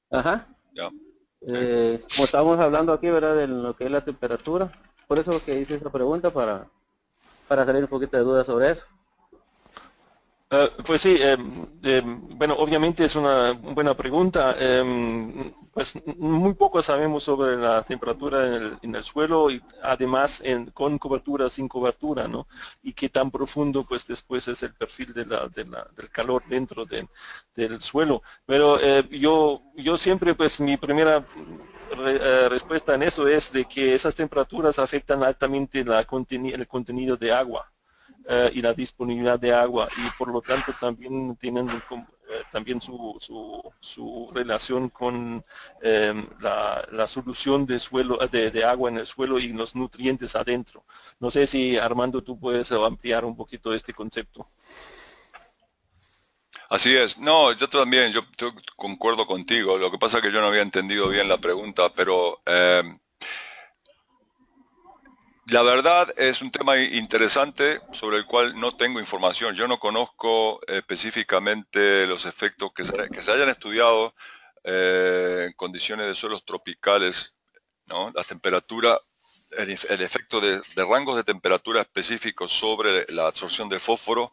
Ajá. Ya. Como estábamos hablando aquí, ¿verdad? De lo que es la temperatura. Por eso que hice esa pregunta, para salir un poquito de dudas sobre eso. Pues sí, bueno, obviamente es una buena pregunta. Pues muy poco sabemos sobre la temperatura en el suelo y además con cobertura, sin cobertura, ¿no? Y qué tan profundo pues después es el perfil del calor dentro del suelo. Pero yo siempre pues mi primera respuesta en eso es de que esas temperaturas afectan altamente el contenido de agua. Y la disponibilidad de agua, y por lo tanto también tienen también su relación con la solución de suelo de agua en el suelo y los nutrientes adentro. No sé si Armando tú puedes ampliar un poquito este concepto. Así es. No, yo también, yo concuerdo contigo. Lo que pasa es que yo no había entendido bien la pregunta, pero la verdad es un tema interesante sobre el cual no tengo información. Yo no conozco específicamente los efectos que se hayan estudiado en condiciones de suelos tropicales, ¿no? La temperatura, el efecto de rangos de temperatura específicos sobre la absorción de fósforo.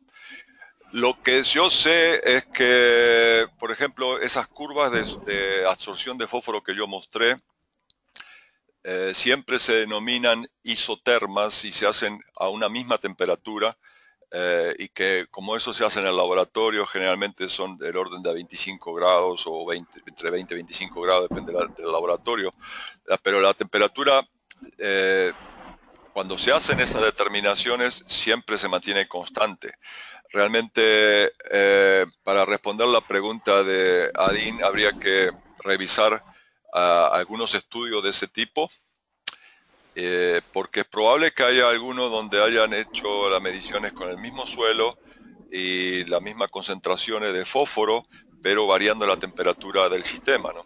Lo que yo sé es que, por ejemplo, esas curvas de absorción de fósforo que yo mostré, siempre se denominan isotermas y se hacen a una misma temperatura y que como eso se hace en el laboratorio generalmente son del orden de 25 grados o entre 20 y 25 grados, depende del laboratorio, pero la temperatura cuando se hacen esas determinaciones siempre se mantiene constante. Realmente para responder la pregunta de Adin habría que revisar algunos estudios de ese tipo, porque es probable que haya algunos donde hayan hecho las mediciones con el mismo suelo y las mismas concentraciones de fósforo, pero variando la temperatura del sistema, ¿no?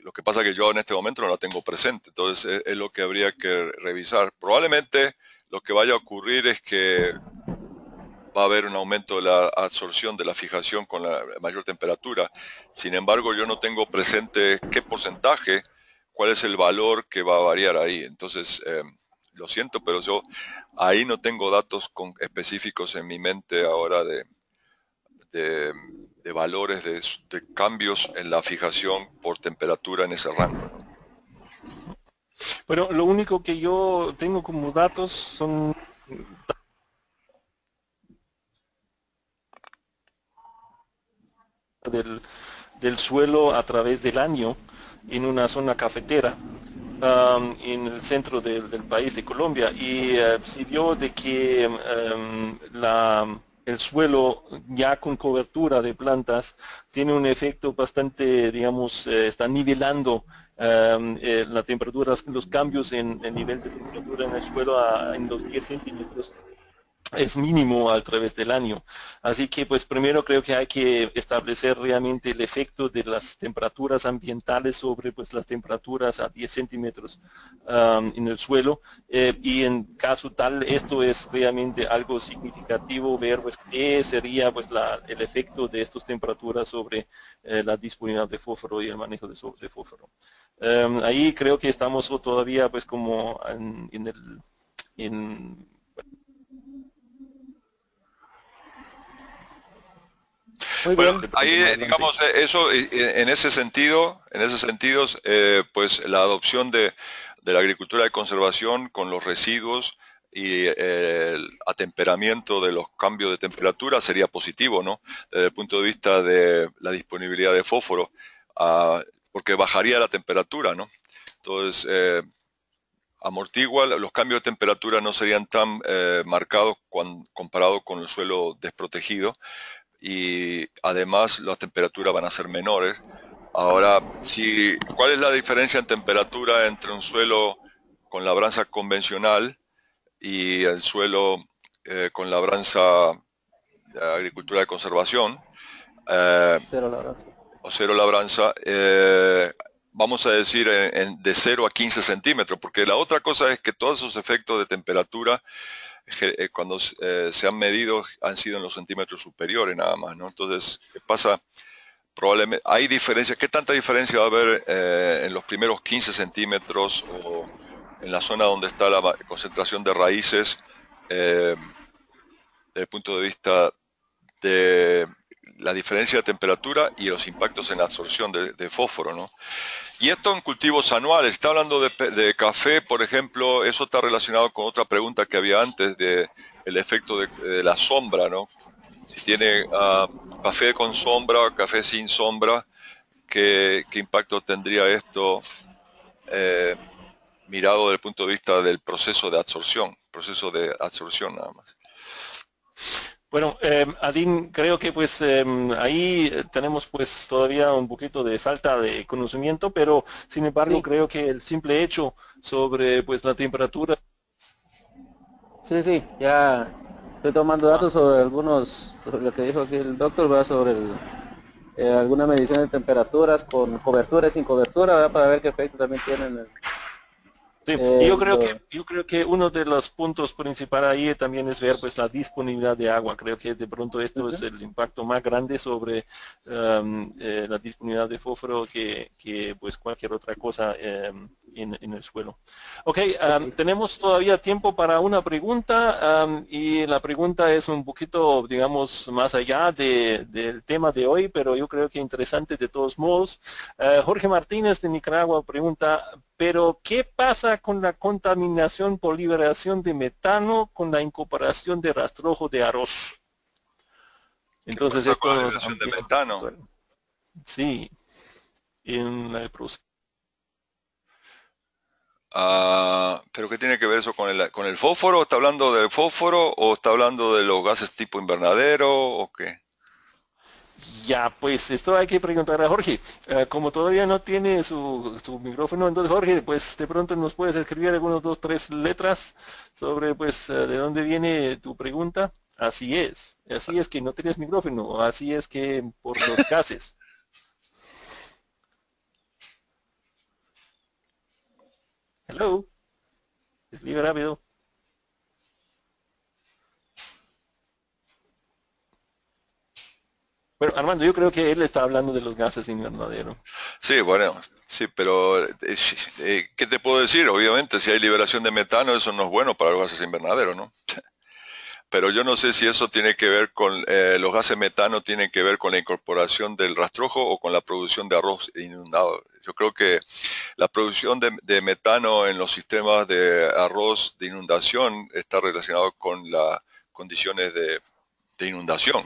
Lo que pasa es que yo en este momento no la tengo presente, entonces es lo que habría que revisar. Probablemente lo que vaya a ocurrir es que va a haber un aumento de la absorción de la fijación con la mayor temperatura. Sin embargo, yo no tengo presente qué porcentaje, cuál es el valor que va a variar ahí. Entonces, lo siento, pero yo ahí no tengo datos específicos en mi mente ahora de valores de cambios en la fijación por temperatura en ese rango, ¿no? Bueno, lo único que yo tengo como datos son del suelo a través del año en una zona cafetera en el centro del país de Colombia, y se dio de que el suelo ya con cobertura de plantas tiene un efecto bastante, digamos, está nivelando la temperatura, los cambios en el nivel de temperatura en el suelo en los 10 centímetros es mínimo a través del año. Así que pues primero creo que hay que establecer realmente el efecto de las temperaturas ambientales sobre pues las temperaturas a 10 centímetros en el suelo, y en caso tal esto es realmente algo significativo, ver pues qué sería pues el efecto de estas temperaturas sobre la disponibilidad de fósforo y el manejo de fósforo. Ahí creo que estamos todavía pues como Muy Bueno, bien. ahí más adelante. digamos eso en ese sentido, pues la adopción de la agricultura de conservación con los residuos y el atemperamiento de los cambios de temperatura sería positivo, ¿no? Desde el punto de vista de la disponibilidad de fósforo, porque bajaría la temperatura, ¿no? Entonces, amortigua, los cambios de temperatura no serían tan marcados comparado con el suelo desprotegido, y además las temperaturas van a ser menores. Ahora, ¿cuál es la diferencia en temperatura entre un suelo con labranza convencional y el suelo con labranza de agricultura de conservación Cero la verdad. o cero labranza? Vamos a decir de 0 a 15 centímetros, porque la otra cosa es que todos esos efectos de temperatura cuando se han medido han sido en los centímetros superiores nada más, ¿no? Entonces, ¿qué pasa? Probablemente hay diferencias. ¿Qué tanta diferencia va a haber en los primeros 15 centímetros o en la zona donde está la concentración de raíces desde el punto de vista de la diferencia de temperatura y los impactos en la absorción de fósforo, ¿no? Y esto en cultivos anuales. Está hablando de café, por ejemplo. Eso está relacionado con otra pregunta que había antes de el efecto de la sombra, ¿no? Si tiene café con sombra o café sin sombra, ¿qué impacto tendría esto mirado desde el punto de vista del proceso de absorción nada más? Bueno, Adin, creo que pues ahí tenemos pues todavía un poquito de falta de conocimiento, pero sin embargo Sí. creo que el simple hecho sobre pues la temperatura. Sí, ya estoy tomando datos sobre sobre lo que dijo aquí el doctor, ¿verdad? Sobre alguna medición de temperaturas con cobertura y sin cobertura, ¿verdad? Para ver qué efecto también tienen. Sí, y yo creo que uno de los puntos principales ahí también es ver pues la disponibilidad de agua. Creo que de pronto esto es el impacto más grande sobre la disponibilidad de fósforo que pues cualquier otra cosa en el suelo. Ok, tenemos todavía tiempo para una pregunta, y la pregunta es un poquito, digamos, más allá del tema de hoy, pero yo creo que interesante de todos modos. Jorge Martínez de Nicaragua pregunta: pero ¿qué pasa con la contaminación por liberación de metano con la incorporación de rastrojo de arroz? Entonces ¿Qué pasa esto con la nos liberación de amplía. metano? Sí, en el proceso. ¿Pero qué tiene que ver eso con el fósforo? ¿Está hablando del fósforo o está hablando de los gases tipo invernadero o qué? Ya, pues esto hay que preguntar a Jorge. Como todavía no tiene su micrófono, entonces Jorge, pues de pronto nos puedes escribir algunos 2, 3 letras sobre pues de dónde viene tu pregunta. Así es que no tienes micrófono, así es que por los gases. Hello, escribe rápido. Armando, yo creo que él está hablando de los gases invernadero. Sí, bueno, sí, pero ¿qué te puedo decir? Obviamente, si hay liberación de metano, eso no es bueno para los gases invernaderos, ¿no? Pero yo no sé si eso tiene que ver con, los gases metano tienen que ver con la incorporación del rastrojo o con la producción de arroz inundado. Yo creo que la producción de metano en los sistemas de arroz de inundación está relacionado con las condiciones de inundación.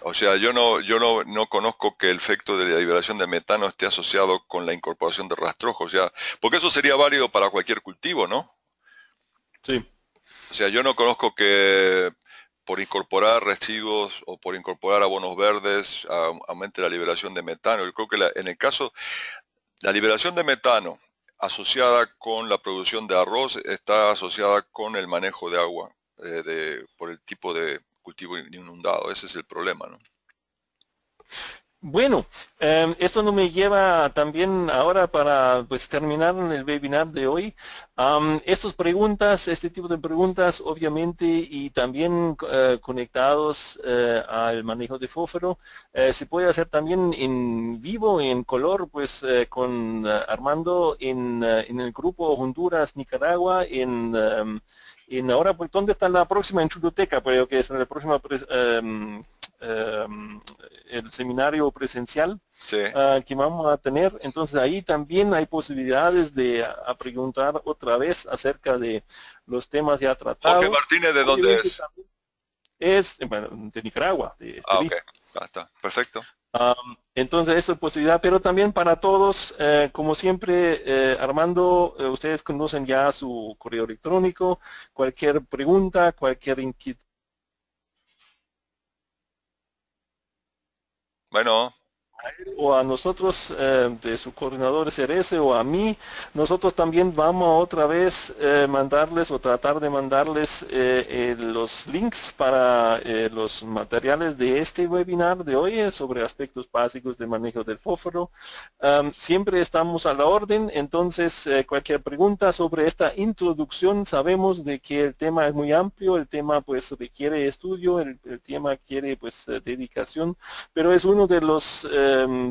O sea, yo no conozco que el efecto de la liberación de metano esté asociado con la incorporación de rastrojo. O sea, porque eso sería válido para cualquier cultivo, ¿no? Sí. O sea, yo no conozco que por incorporar residuos o por incorporar abonos verdes aumente la liberación de metano. Yo creo que en el caso, la liberación de metano asociada con la producción de arroz está asociada con el manejo de agua por el tipo de cultivo inundado. Ese es el problema, ¿no? Bueno, esto no me lleva también ahora para pues terminar el webinar de hoy. Estas preguntas, este tipo de preguntas obviamente y también conectados al manejo de fósforo, se puede hacer también en vivo, en color, pues con Armando en el grupo Honduras, Nicaragua, ahora, pues, ¿dónde está la próxima? En Choluteca, creo que es la próxima el seminario presencial Sí. que vamos a tener. Entonces ahí también hay posibilidades de preguntar otra vez acerca de los temas ya tratados. Jorge Martínez, ¿de dónde es? Es bueno, de Nicaragua. Ok, está, perfecto. Entonces esto es posibilidad, pero también para todos, como siempre, Armando, ustedes conocen ya su correo electrónico, cualquier pregunta, cualquier inquietud. Bueno. O a nosotros de su coordinador SRS o a mí, nosotros también vamos a otra vez mandarles o tratar de mandarles los links para los materiales de este webinar de hoy sobre aspectos básicos de manejo del fósforo. Siempre estamos a la orden, entonces cualquier pregunta sobre esta introducción, sabemos de que el tema es muy amplio, el tema pues requiere estudio, el tema quiere pues dedicación, pero es uno de los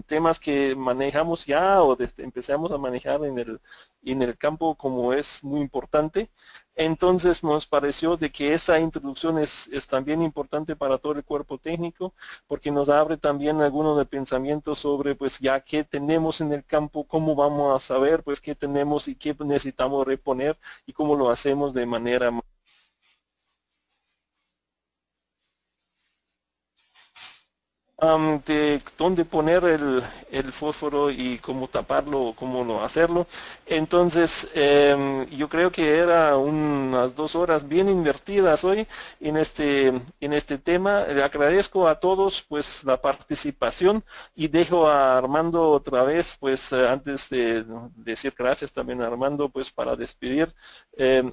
temas que manejamos ya o empezamos a manejar en el campo como es muy importante. Entonces nos pareció de que esta introducción es también importante para todo el cuerpo técnico porque nos abre también algunos de pensamientos sobre pues ya qué tenemos en el campo, cómo vamos a saber pues qué tenemos y qué necesitamos reponer y cómo lo hacemos de manera de dónde poner el fósforo y cómo taparlo o cómo hacerlo. Entonces yo creo que era unas 2 horas bien invertidas hoy en este tema. Le agradezco a todos pues la participación y dejo a Armando otra vez pues antes de decir gracias también a Armando pues para despedir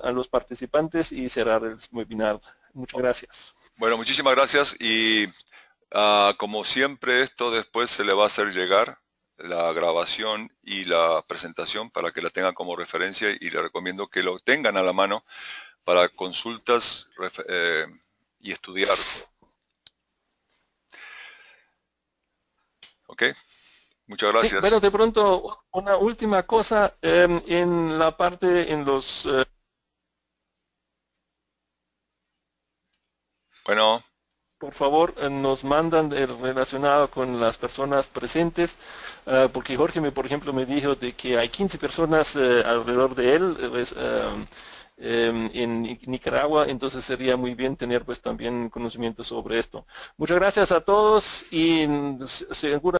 a los participantes y cerrar el webinar. Muchas gracias. Bueno, muchísimas gracias y como siempre esto después se le va a hacer llegar la grabación y la presentación para que la tengan como referencia y le recomiendo que lo tengan a la mano para consultas y estudiar. ¿Ok? Muchas gracias. Sí, bueno, de pronto una última cosa en la parte en los... Bueno. Por favor, nos mandan relacionado con las personas presentes, porque Jorge, por ejemplo, me dijo de que hay 15 personas alrededor de él en Nicaragua, entonces sería muy bien tener pues también conocimiento sobre esto. Muchas gracias a todos y seguro